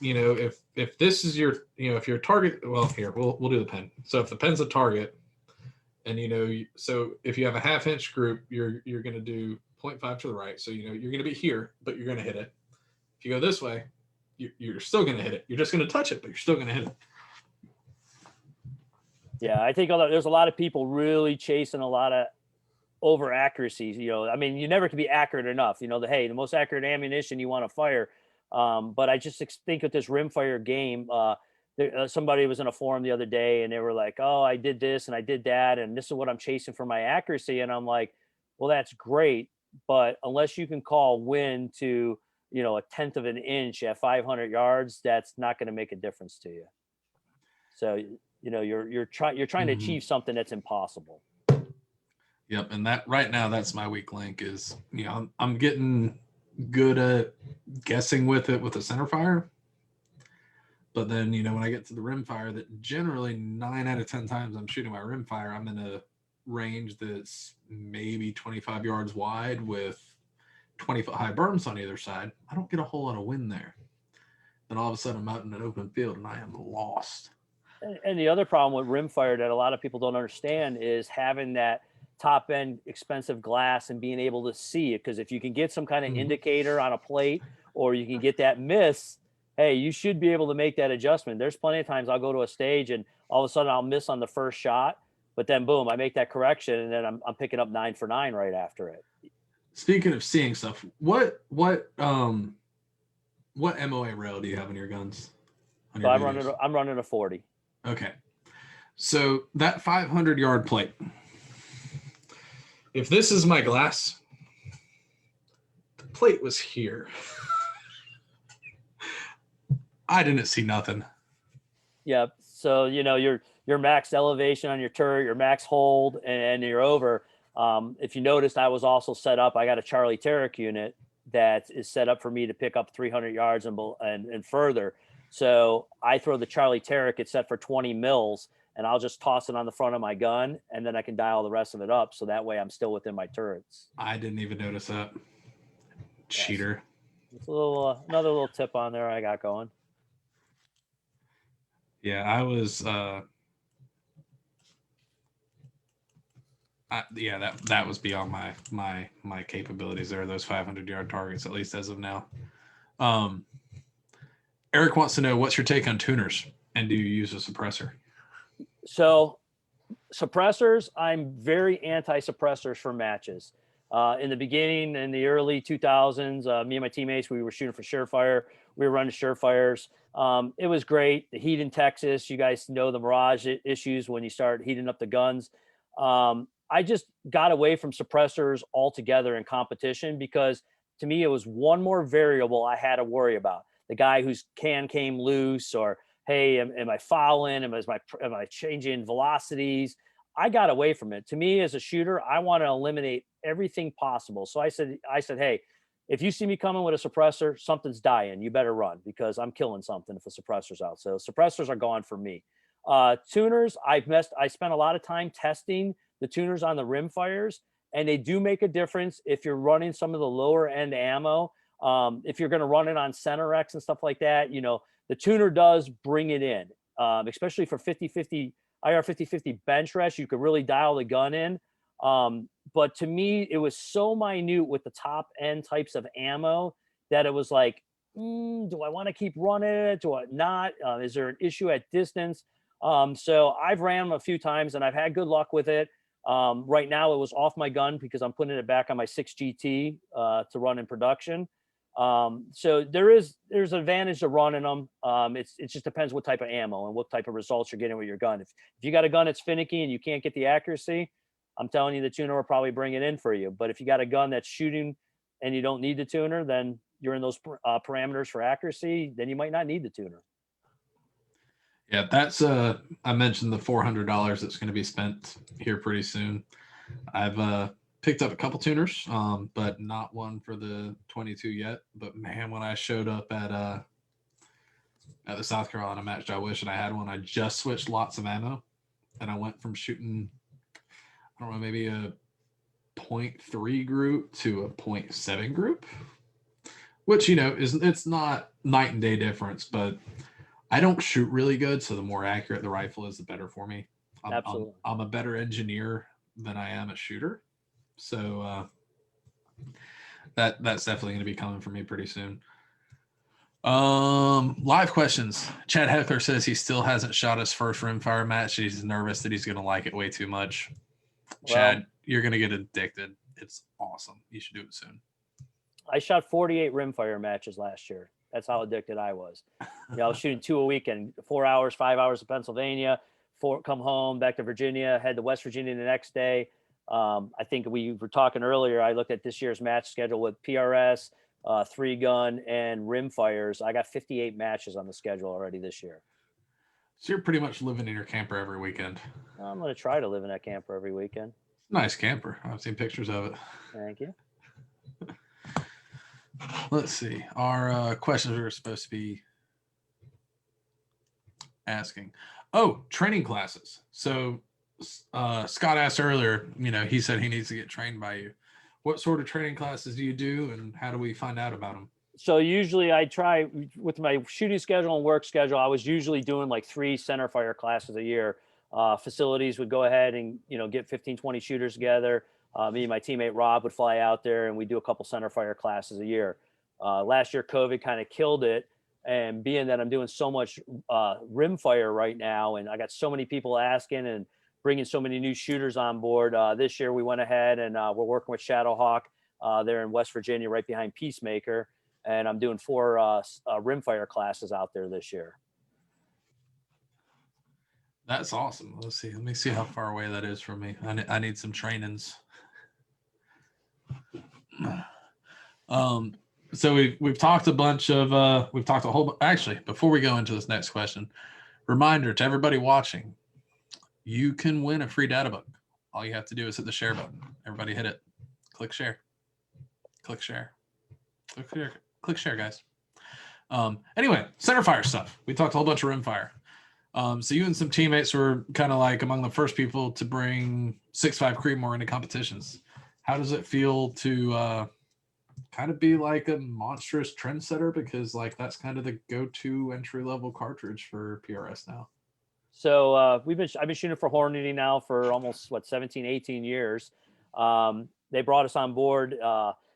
if this is your, if your target, well, here we'll do the pen. So if the pen's a target, and so if you have a ½ inch group, you're going to do 0.5 to the right. So you're going to be here, but you're going to hit it. If you go this way, you're still going to hit it. You're just going to touch it, but you're still going to hit it. Yeah, I think there's a lot of people really chasing a lot of over accuracies. I mean, you never can be accurate enough. The most accurate ammunition you want to fire. But I just think with this rimfire game, somebody was in a forum the other day and they were like, oh, I did this and I did that, and this is what I'm chasing for my accuracy. And I'm like, well, that's great, but unless you can call wind to 1/10 of an inch at 500 yards, that's not going to make a difference to you. So you're trying to achieve something that's impossible. Yep, and that right now, that's my weak link is I'm getting good at guessing with it with a centerfire, but then when I get to the rimfire, that generally 9 out of 10 times I'm shooting my rimfire, I'm in a range that's maybe 25 yards wide with 20-foot high berms on either side. I don't get a whole lot of wind there. Then all of a sudden I'm out in an open field and I am lost. And the other problem with rimfire that a lot of people don't understand is having that top end expensive glass and being able to see it. Because if you can get some kind of indicator on a plate, or you can get that miss, hey, you should be able to make that adjustment. There's plenty of times I'll go to a stage and all of a sudden I'll miss on the first shot, but then boom, I make that correction, and then I'm picking up 9 for 9 right after it. Speaking of seeing stuff, what MOA rail do you have on your guns? So I'm running a 40. Okay. So that 500-yard plate, if this is my glass, the plate was here. I didn't see nothing. Yeah. So, your max elevation on your turret, your max hold, and you're over. If you noticed, I was also set up. I got a Charlie Tarek unit that is set up for me to pick up 300 yards and further. So I throw the Charlie Tarek, it's set for 20 mils, and I'll just toss it on the front of my gun, and then I can dial the rest of it up. So that way I'm still within my turrets. I didn't even notice that. Cheater. Yes. It's another little tip on there I got going. Yeah, I was Yeah, that was beyond my capabilities there. Those 500-yard targets, at least as of now. Eric wants to know, what's your take on tuners, and do you use a suppressor? So suppressors, I'm very anti-suppressors for matches. In the beginning, in the early 2000s, me and my teammates, we were shooting for Surefire. We were running Surefires. It was great. The heat in Texas, you guys know the mirage issues when you start heating up the guns. I just got away from suppressors altogether in competition because to me, it was one more variable I had to worry about. The guy whose can came loose, or hey, am I fouling? Am I changing velocities? I got away from it. To me, as a shooter, I want to eliminate everything possible. So I said, hey, if you see me coming with a suppressor, something's dying. You better run because I'm killing something if a suppressor's out. So suppressors are gone for me. Tuners, I spent a lot of time testing the tuners on the Rimfires, and they do make a difference if you're running some of the lower end ammo. If you're going to run it on Center X and stuff like that, the tuner does bring it in, especially for 50-50 IR 50-50 bench rest. You could really dial the gun in. But to me, it was so minute with the top end types of ammo that it was like, do I want to keep running it? Do I not? Is there an issue at distance? So I've ran them a few times and I've had good luck with it. Right now it was off my gun because I'm putting it back on my 6GT to run in production. So there's an advantage to running them. It just depends what type of ammo and what type of results you're getting with your gun. If you got a gun that's finicky and you can't get the accuracy, I'm telling you the tuner will probably bring it in for you. But if you got a gun that's shooting and you don't need the tuner, then you're in those parameters for accuracy, then you might not need the tuner. Yeah, that's I mentioned the $400 that's going to be spent here pretty soon. I've picked up a couple tuners, but not one for the 22 yet. But man, when I showed up at the South Carolina match, I wish I had one. I just switched lots of ammo, and I went from shooting, I don't know, maybe a 0.3 group to a 0.7 group, which it's not night and day difference, but I don't shoot really good, so the more accurate the rifle is, the better for me. Absolutely. I'm a better engineer than I am a shooter, so that's definitely going to be coming for me pretty soon. Live questions. Chad Heckler says he still hasn't shot his first Rimfire match. He's nervous that he's going to like it way too much. Chad, you're going to get addicted. It's awesome. You should do it soon. I shot 48 Rimfire matches last year. That's how addicted I was. I was shooting 2 a weekend, 4 hours, 5 hours to Pennsylvania, come home, back to Virginia, head to West Virginia the next day. I think we were talking earlier. I looked at this year's match schedule with PRS, 3-gun, and Rimfires. I got 58 matches on the schedule already this year. So you're pretty much living in your camper every weekend. I'm going to try to live in that camper every weekend. Nice camper. I've seen pictures of it. Thank you. Let's see. Our questions are supposed to be asking. Oh, training classes. So Scott asked earlier, he said he needs to get trained by you. What sort of training classes do you do, and how do we find out about them? So usually I try with my shooting schedule and work schedule. I was usually doing like 3 center fire classes a year. Facilities would go ahead and, get 15, 20 shooters together. Me and my teammate Rob would fly out there and we do a couple center fire classes a year. Last year, COVID kind of killed it. And being that I'm doing so much Rimfire right now, and I got so many people asking and bringing so many new shooters on board, this year we went ahead and we're working with Shadowhawk there in West Virginia, right behind Peacemaker. And I'm doing 4 Rimfire classes out there this year. That's awesome. Let's see. Let me see how far away that is from me. I need some trainings. So we've talked a bunch of actually, before we go into this next question, reminder to everybody watching, you can win a free data book. All you have to do is hit the share button. Everybody hit it. Click share. Click share. Click share, guys. Anyway, centerfire stuff. We talked a whole bunch of Rimfire. So you and some teammates were kind of like among the first people to bring 6.5 Creedmoor into competitions. How does it feel to kind of be like a monstrous trendsetter, because like that's kind of the go-to entry-level cartridge for PRS now? So I've been shooting for Hornady now for almost 17, 18 years. They brought us on board in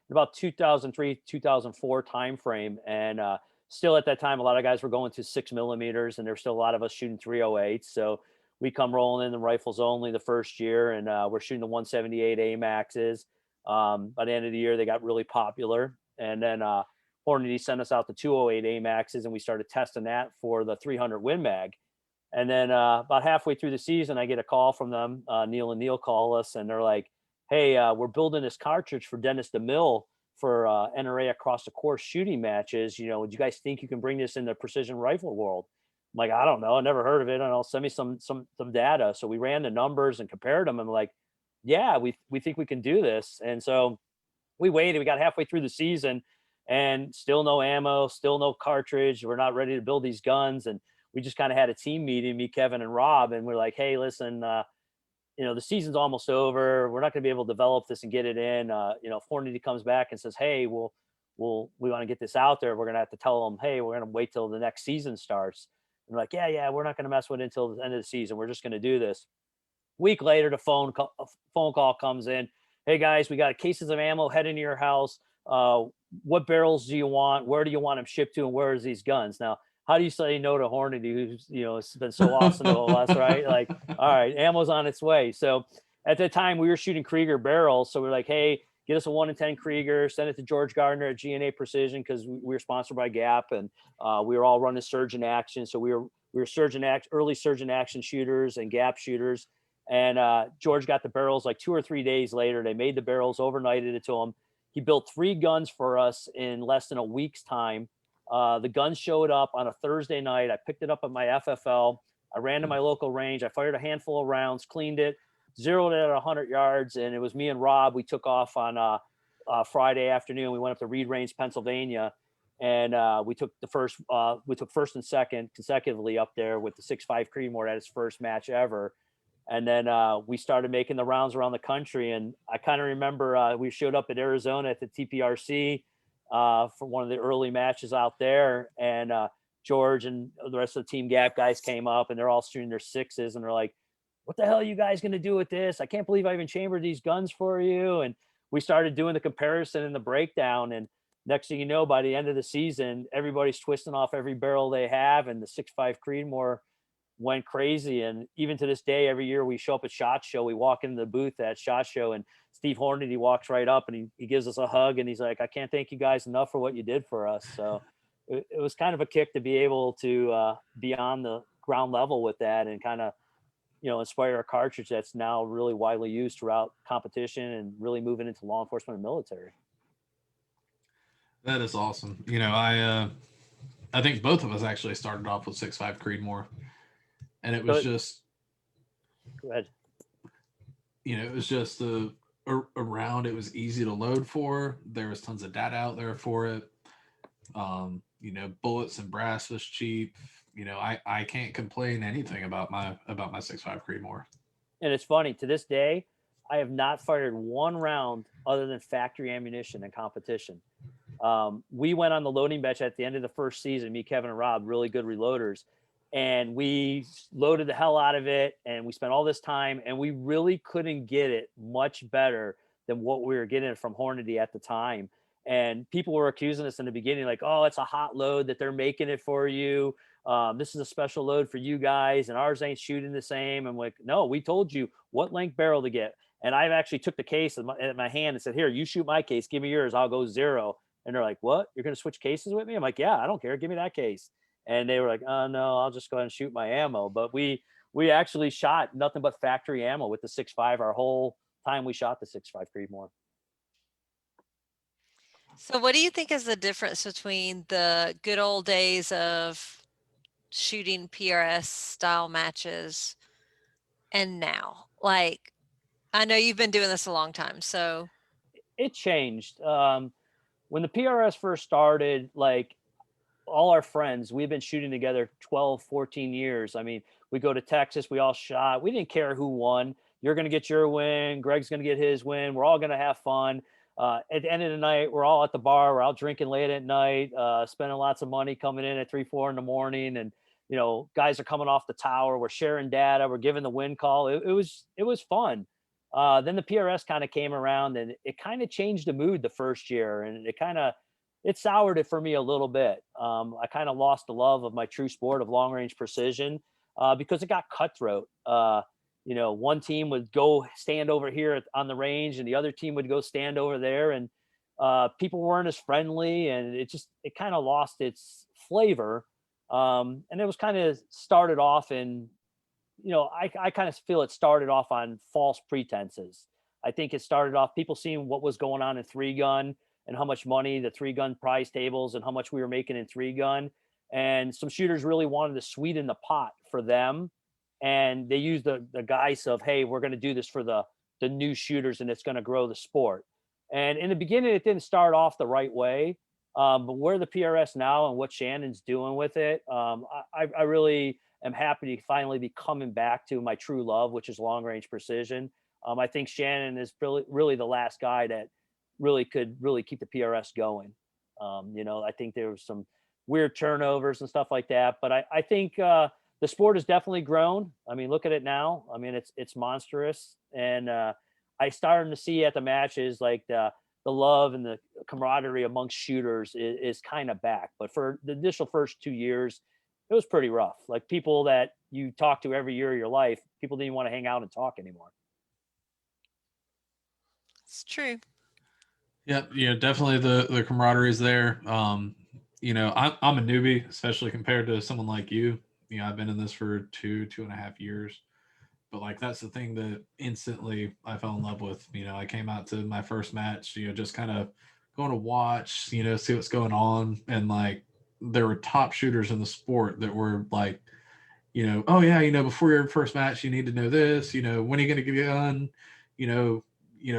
about 2003, 2004 timeframe, and still at that time, a lot of guys were going to 6 millimeters, and there's still a lot of us shooting 308. So we come rolling in the rifles only the first year, and we're shooting the 178 AMAXs. By the end of the year, they got really popular, and then Hornady sent us out the 208 AMAXs, and we started testing that for the 300 Win Mag. And then about halfway through the season, I get a call from them. Neil and Neil call us, and they're like, "Hey, we're building this cartridge for Dennis DeMille for NRA across the course shooting matches. You know, would you guys think you can bring this in the precision rifle world?" I'm like, "I don't know. I never heard of it. I don't know. Send me some data." So we ran the numbers and compared them, and like, "Yeah, we think we can do this." And so we waited. We got halfway through the season, and still no ammo, still no cartridge. We're not ready to build these guns, and we just kind of had a team meeting, me, Kevin, and Rob, and we're like, "Hey, listen, you know, the season's almost over. We're not going to be able to develop this and get it in. You know, if Hornady comes back and says, 'Hey, we want to get this out there,' we're going to have to tell them, 'Hey, we're going to wait till the next season starts.'" And we're like, "Yeah, we're not going to mess with it until the end of the season. We're just going to do this." Week later, a phone call comes in. "Hey guys, we got cases of ammo heading to your house. What barrels do you want? Where do you want them shipped to? And where is these guns?" Now, how do you say no to Hornady, who's, you know, it's been so awesome to us, right? Like, all right, ammo's on its way. So at the time, we were shooting Krieger barrels, so we're like, "Hey, get us a 1 in 10 Krieger, send it to George Gardner at GNA Precision," because we were sponsored by Gap, and we were all running Surgeon Action, so we were early Surgeon Action shooters and Gap shooters. And George got the barrels like 2 or 3 days later. They made the barrels, overnighted it to him. He built 3 guns for us in less than a week's time. The guns showed up on a Thursday night. I picked it up at my FFL. I ran to my local range. I fired a handful of rounds, cleaned it, zeroed it at 100 yards, and it was me and Rob. We took off on Friday afternoon. We went up to Reed Range, Pennsylvania, and we took first and second consecutively up there with the 6.5 Creedmoor at its first match ever. And then we started making the rounds around the country. And I kind of remember we showed up at Arizona at the TPRC for one of the early matches out there. And George and the rest of the Team Gap guys came up, and they're all shooting their 6s. And they're like, "What the hell are you guys going to do with this? I can't believe I even chambered these guns for you." And we started doing the comparison and the breakdown. And next thing you know, by the end of the season, everybody's twisting off every barrel they have. And the 6.5 Creedmoor went crazy. And even to this day, every year we show up at SHOT Show, we walk into the booth at SHOT Show, and Steve Hornady walks right up, and he gives us a hug, and he's like, "I can't thank you guys enough for what you did for us." So it was kind of a kick to be able to be on the ground level with that, and kind of, you know, inspire a cartridge that's now really widely used throughout competition and really moving into law enforcement and military. That is awesome. You know, I think both of us actually started off with 6.5 Creedmoor, and it was just, Go ahead. you know, it was just around. It was easy to load for. There was tons of data out there for it. You know, bullets and brass was cheap. You know, I can't complain anything about my 6.5 Creedmoor. And it's funny, to this day, I have not fired one round other than factory ammunition in competition. We went on the loading bench at the end of the first season, me, Kevin, and Rob, really good reloaders. And we loaded the hell out of it. And we spent all this time, and we really couldn't get it much better than what we were getting from Hornady at the time. And people were accusing us in the beginning, like, "Oh, it's a hot load that they're making it for you. This is a special load for you guys, and ours ain't shooting the same." I'm like, "No, we told you what length barrel to get." And I've actually took the case in my hand and said, "Here, you shoot my case. Give me yours. I'll go 0." And they're like, "What? You're going to switch cases with me?" I'm like, "Yeah, I don't care. Give me that case." And they were like, "Oh, no, I'll just go ahead and shoot my ammo." But we actually shot nothing but factory ammo with the 6.5 our whole time we shot the 6.5 Creedmoor. So what do you think is the difference between the good old days of shooting PRS style matches and now? Like, I know you've been doing this a long time, so It changed. When the PRS first started, like, all our friends, we've been shooting together 12, 14 years. I mean, we go to Texas, we all shot. We didn't care who won. You're going to get your win. Greg's going to get his win. We're all going to have fun. At the end of the night, we're all at the bar. We're out drinking late at night, spending lots of money coming in at 3, 4 in the morning. And, guys are coming off the tower, we're sharing data, we're giving the win call. It was fun. Then the PRS kind of came around, and it kind of changed the mood the first year, and it soured it for me a little bit. I kind of lost the love of my true sport of long range precision because it got cutthroat. One team would go stand over here on the range, and the other team would go stand over there, and people weren't as friendly, and it kind of lost its flavor. And it was kind of started off in, I kind of feel it started off on false pretenses. I think it started off people seeing what was going on in 3-gun and how much money the 3-gun prize tables and how much we were making in 3-gun. And some shooters really wanted to sweeten the pot for them. And they used the guise of, hey, we're going to do this for the new shooters, and it's going to grow the sport. And in the beginning, it didn't start off the right way. But where the PRS now and what Shannon's doing with it, I really am happy to finally be coming back to my true love, which is long range precision. I think Shannon is really the last guy that really could keep the PRS going. I think there was some weird turnovers and stuff like that, but I think the sport has definitely grown. I mean, look at it now. I mean, it's monstrous, and I started to see at the matches like the love and the camaraderie amongst shooters is kind of back. But for the initial first 2 years, it was pretty rough. Like people that you talk to every year of your life, people didn't want to hang out and talk anymore. It's true. Yeah, definitely the camaraderie is there. I'm a newbie, especially compared to someone like you. I've been in this for 2.5 years, but like that's the thing that instantly I fell in love with. I came out to my first match, just kind of going to watch, see what's going on, and like there were top shooters in the sport that were like, oh yeah, before your first match, you need to know this. When are you going to get a gun?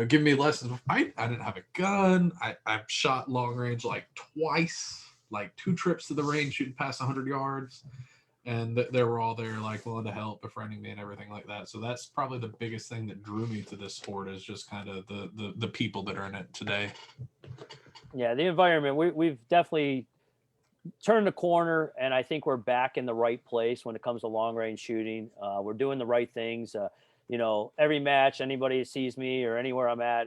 Give me lessons. I didn't have a gun. I've shot long range like twice, like 2 trips to the range shooting past 100 yards. And they were all there like willing to help, befriending me and everything like that. So that's probably the biggest thing that drew me to this sport is just kind of the people that are in it today. Yeah, the environment, we've definitely turned the corner, and I think we're back in the right place when it comes to long range shooting. We're doing the right things. Every match, anybody that sees me or anywhere I'm at,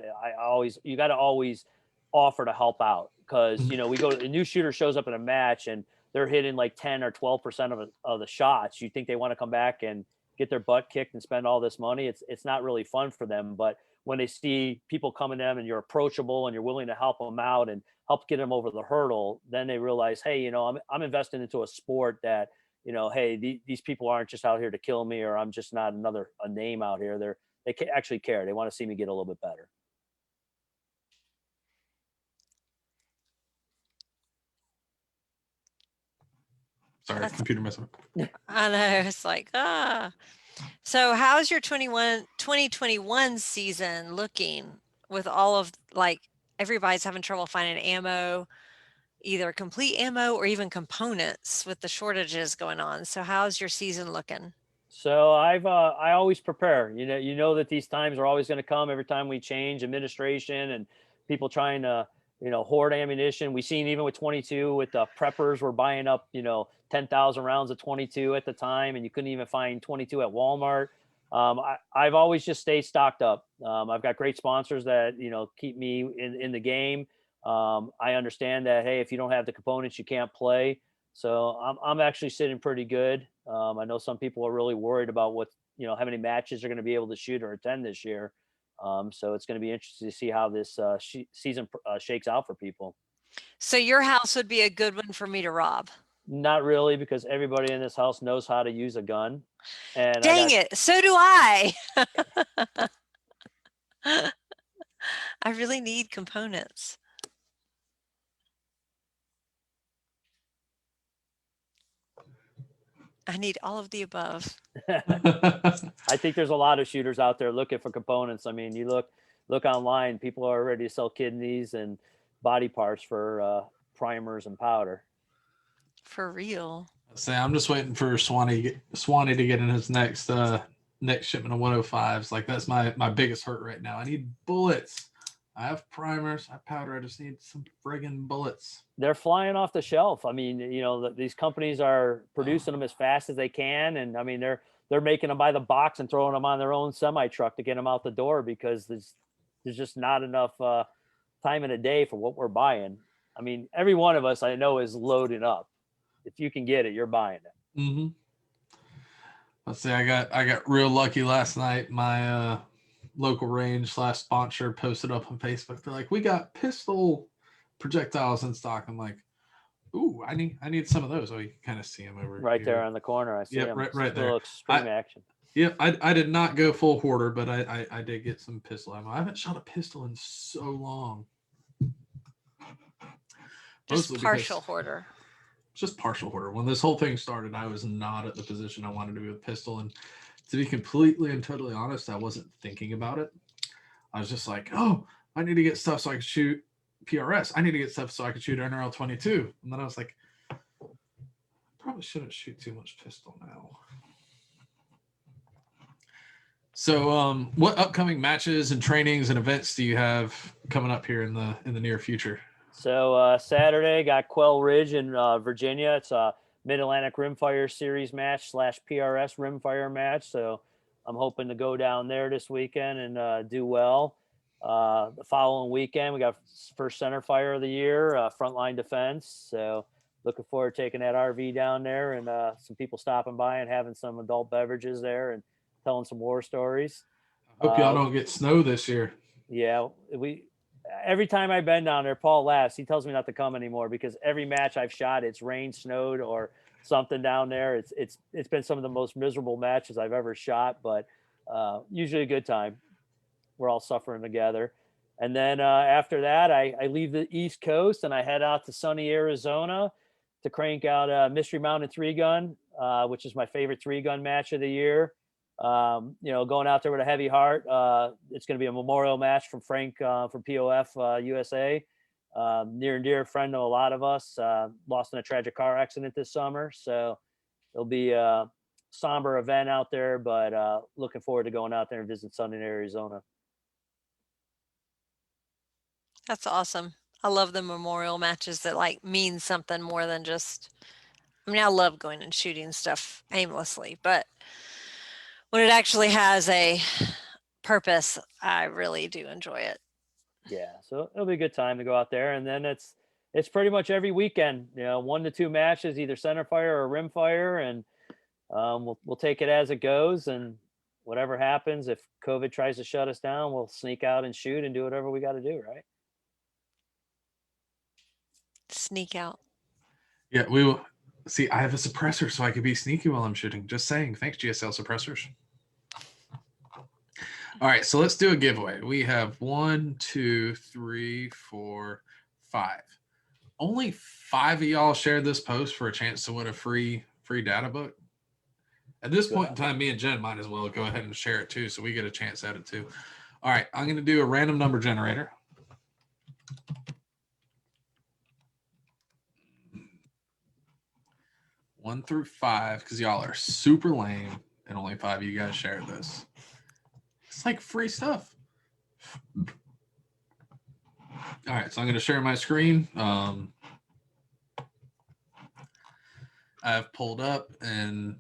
you got to always offer to help out, because we go a new shooter shows up in a match and they're hitting like 10 or 12% of the shots. You think they want to come back and get their butt kicked and spend all this money? It's not really fun for them. But when they see people coming to them and you're approachable and you're willing to help them out and help get them over the hurdle, then they realize, hey, I'm investing into a sport that, hey, these people aren't just out here to kill me, or I'm just not a name out here. They actually care. They want to see me get a little bit better. Sorry, computer messing up. I know, it's like, So how's your 2021 season looking with all of like everybody's having trouble finding ammo, either complete ammo or even components with the shortages going on. So how's your season looking? So I always prepare. That these times are always going to come every time we change administration and people trying to hoard ammunition. We've seen even with 22 with the preppers were buying up 10,000 rounds of 22 at the time, and you couldn't even find 22 at Walmart. I've always just stayed stocked up. I've got great sponsors that keep me in the game. I understand that, hey, if you don't have the components, you can't play. So I'm actually sitting pretty good. I know some people are really worried about how many matches they're going to be able to shoot or attend this year. So it's going to be interesting to see how this season shakes out for people. So your house would be a good one for me to rob. Not really, because everybody in this house knows how to use a gun. And dang it, so do I. I really need components. I need all of the above. I think there's a lot of shooters out there looking for components. I mean, you look online, people are ready to sell kidneys and body parts for primers and powder. For real. Say, I'm just waiting for Swanee to get in his next shipment of 105s. Like that's my biggest hurt right now. I need bullets. I have primers. I have powder. I just need some friggin' bullets. They're flying off the shelf. I mean, these companies are producing them as fast as they can, and I mean, they're making them by the box and throwing them on their own semi truck to get them out the door because there's just not enough time in a day for what we're buying. I mean, every one of us I know is loading up. If you can get it, you're buying it. Mm-hmm. Let's see. I got real lucky last night. My local range / sponsor posted up on Facebook. They're like, we got pistol projectiles in stock. I'm like, ooh, I need some of those. Oh, you can kind of see them over Right here. there on the corner. I see Yep, them. right there. Extreme action. Yep, I did not go full hoarder, but I did get some pistol ammo. I haven't shot a pistol in so long. Just partial hoarder. Just partial hoarder. When this whole thing started, I was not at the position I wanted to be with pistol, and to be completely and totally honest, I wasn't thinking about it. I was just like, oh, I need to get stuff so I can shoot PRS. I need to get stuff so I can shoot NRL 22. And then I was like, probably shouldn't shoot too much pistol now. So, what upcoming matches and trainings and events do you have coming up here in the near future? So Saturday got Quell Ridge in Virginia. It's a Mid-Atlantic Rimfire Series match / PRS Rimfire match. So I'm hoping to go down there this weekend and do well. The following weekend, we got first center fire of the year, frontline defense. So looking forward to taking that RV down there and some people stopping by and having some adult beverages there and telling some war stories. Hope y'all don't get snow this year. Yeah, every time I've been down there, Paul laughs. He tells me not to come anymore because every match I've shot, it's rained, snowed, or something down there. It's been some of the most miserable matches I've ever shot, but usually a good time. We're all suffering together. And then after that, I leave the East Coast and I head out to sunny Arizona to crank out a Mystery Mountain 3-gun, which is my favorite 3-gun match of the year. Going out there with a heavy heart. It's going to be a memorial match from Frank from POF USA. Near and dear friend of a lot of us, lost in a tragic car accident this summer. So it'll be a somber event out there, but looking forward to going out there and visiting Sunday in Arizona. That's awesome. I love the memorial matches that mean something more than just, I mean, I love going and shooting stuff aimlessly, but when it actually has a purpose, I really do enjoy it. Yeah, so it'll be a good time to go out there, and then it's pretty much every weekend, 1 to 2 matches, either center fire or rim fire, and we'll take it as it goes, and whatever happens, if COVID tries to shut us down, we'll sneak out and shoot and do whatever we got to do, right? Sneak out. Yeah, we will. See, I have a suppressor, so I could be sneaky while I'm shooting. Just saying. Thanks, GSL suppressors. All right, so let's do a giveaway. We have 1, 2, 3, 4, 5. Only 5 of y'all shared this post for a chance to win a free data book. At this point in time, me and Jen might as well go ahead and share it too, so we get a chance at it too. All right, I'm going to do a random number generator. One through 5, because y'all are super lame, and only 5 of you guys shared this. It's like free stuff. All right, so I'm going to share my screen. I've pulled up, and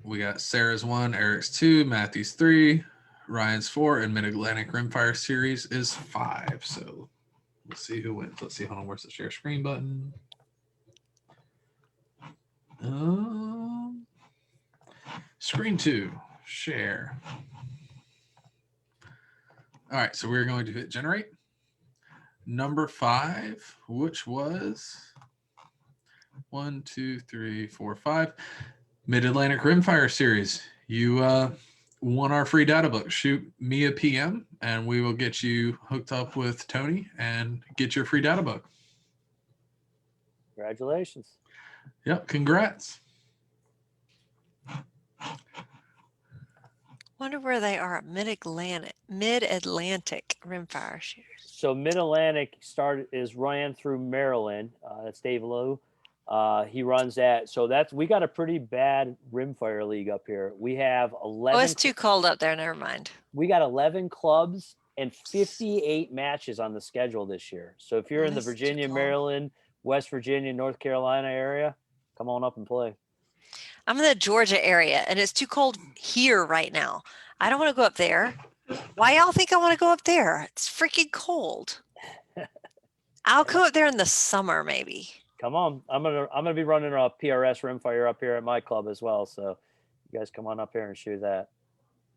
we got Sarah's 1, Eric's 2, Matthew's 3, Ryan's 4, and Mid-Atlantic Rimfire Series is 5. So let's see who wins. Let's see. Hold on. Where's the share screen button? Screen 2, share. All right, so we're going to hit generate. Number 5, which was 1, 2, 3, 4, 5. Mid-Atlantic Rimfire Series. You won our free data book. Shoot me a PM, and we will get you hooked up with Tony and get your free data book. Congratulations. Yep, congrats. Wonder where they are at Mid-Atlantic Rimfire shooters. So Mid-Atlantic ran through Maryland. That's Dave Lowe. He runs that. So we got a pretty bad rimfire league up here. We have 11. Oh, it's too cold up there. Never mind. We got 11 clubs and 58 matches on the schedule this year. So if you're in the That's too Virginia, cold. Maryland, West Virginia, North Carolina area, come on up and play. I'm in the Georgia area, and it's too cold here right now. I don't want to go up there. Why y'all think I want to go up there? It's freaking cold. I'll go up there in the summer, maybe. Come on. I'm gonna be running a PRS Rimfire up here at my club as well. So you guys come on up here and shoot that.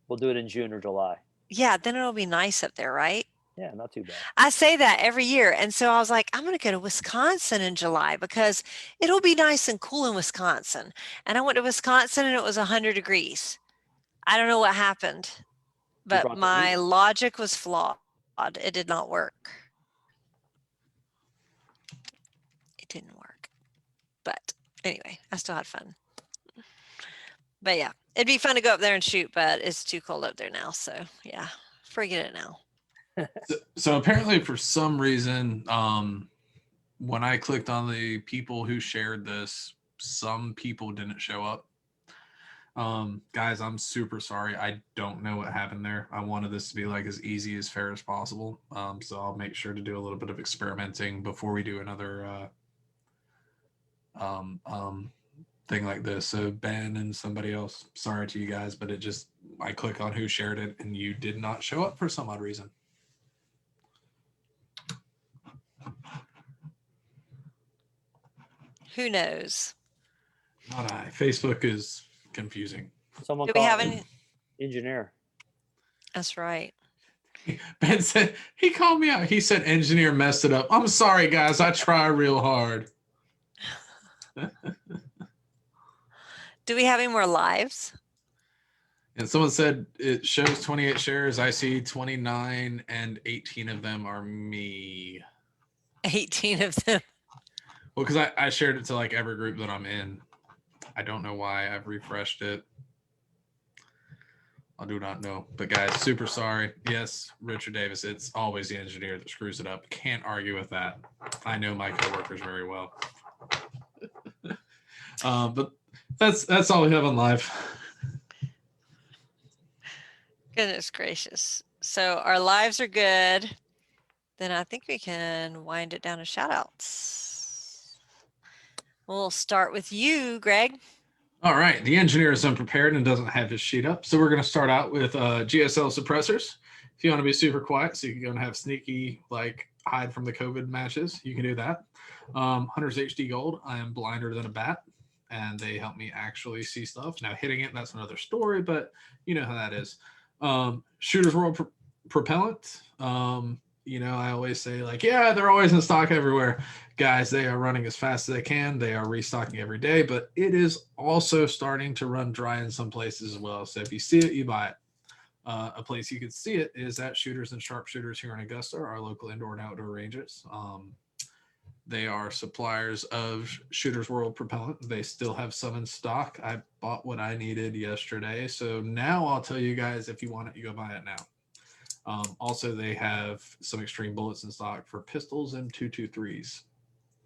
We'll do it in June or July. Yeah, then it'll be nice up there, right? Yeah, not too bad. I say that every year. And so I was like, I'm going to go to Wisconsin in July because it'll be nice and cool in Wisconsin. And I went to Wisconsin and it was 100 degrees. I don't know what happened, but brought the my heat. logic was flawed. It did not work. It didn't work. But anyway, I still had fun. But yeah, it'd be fun to go up there and shoot, but it's too cold up there now. So yeah, forget it now. So apparently, for some reason, when I clicked on the people who shared this, some people didn't show up. Guys, I'm super sorry. I don't know what happened there. I wanted this to be like as easy as fair as possible. So I'll make sure to do a little bit of experimenting before we do another thing like this. So Ben and somebody else, sorry to you guys, but I click on who shared it and you did not show up for some odd reason. Who knows? Not I. Facebook is confusing. Someone Do we call have an any? engineer. That's right. Ben said, he called me out. He said, engineer messed it up. I'm sorry, guys. I try real hard. Do we have any more lives? And someone said it shows 28 shares. I see 29 and 18 of them are me. 18 of them. Well, because I shared it to like every group that I'm in. I don't know why. I've refreshed it. I do not know. But guys, super sorry. Yes, Richard Davis, it's always the engineer that screws it up. Can't argue with that. I know my coworkers very well. But that's all we have on live. Goodness gracious. So our lives are good. Then I think we can wind it down to shout outs. We'll start with you, Greg. All right. The engineer is unprepared and doesn't have his sheet up. So we're going to start out with GSL suppressors. If you want to be super quiet, so you can go and have sneaky, like hide from the COVID matches, you can do that. Hunter's HD Gold. I am blinder than a bat, and they help me actually see stuff. Now hitting it, that's another story, but you know how that is. Shooter's World Propellant. I always say like, yeah, they're always in stock everywhere. Guys, they are running as fast as they can. They are restocking every day, but it is also starting to run dry in some places as well. So if you see it, you buy it. A place you can see it is at Shooters and Sharpshooters here in Augusta, our local indoor and outdoor ranges. They are suppliers of Shooters World Propellant. They still have some in stock. I bought what I needed yesterday. So now I'll tell you guys, if you want it, you go buy it now. Also, they have some extreme bullets in stock for pistols and 223s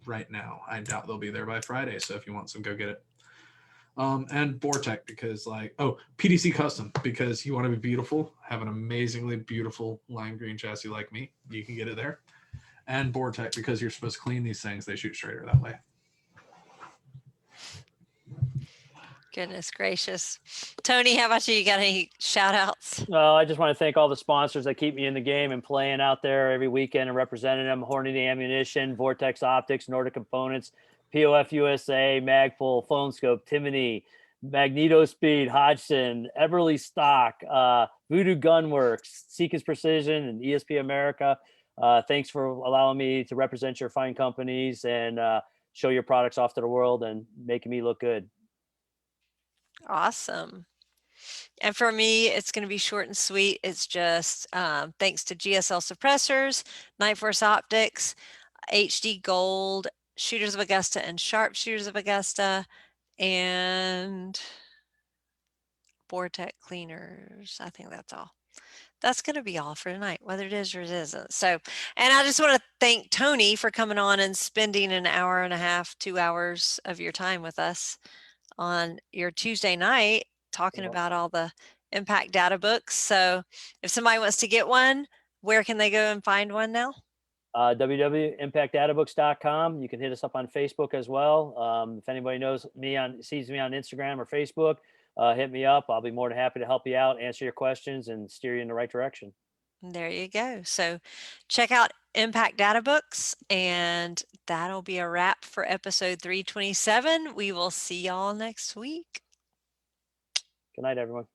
right now. I doubt they'll be there by Friday. So if you want some, go get it. And Vortec, because PDC Custom, because you want to be beautiful, have an amazingly beautiful lime green chassis like me. You can get it there. And Vortec, because you're supposed to clean these things. They shoot straighter that way. Goodness gracious. Tony, how about you? You got any shout outs? I just want to thank all the sponsors that keep me in the game and playing out there every weekend and representing them. Hornady Ammunition, Vortex Optics, Nordic Components, POF USA, Magpul, Phone Scope, Timony, Magneto Speed, Hodgson, Everly Stock, Voodoo Gunworks, Seekers Precision, and ESP America. Thanks for allowing me to represent your fine companies and show your products off to the world and making me look good. Awesome. And for me, it's going to be short and sweet. It's just thanks to GSL Suppressors, Night Force Optics, HD Gold, Shooters of Augusta, and Sharpshooters of Augusta, and Vortec Cleaners. I think that's all. That's going to be all for tonight, whether it is or it isn't. So, and I just want to thank Tony for coming on and spending an hour and a half, 2 hours of your time with us on your Tuesday night talking about all the impact data books. So if somebody wants to get one, Where can they go and find one now? www.impactdatabooks.com. You can hit us up on Facebook as well. If anybody sees me on Instagram or Facebook, hit me up. I'll be more than happy to help you out, answer your questions, and steer you in the right direction. There you go. So check out Impact Data Books, and that'll be a wrap for episode 327. We will see y'all next week. Good night, everyone.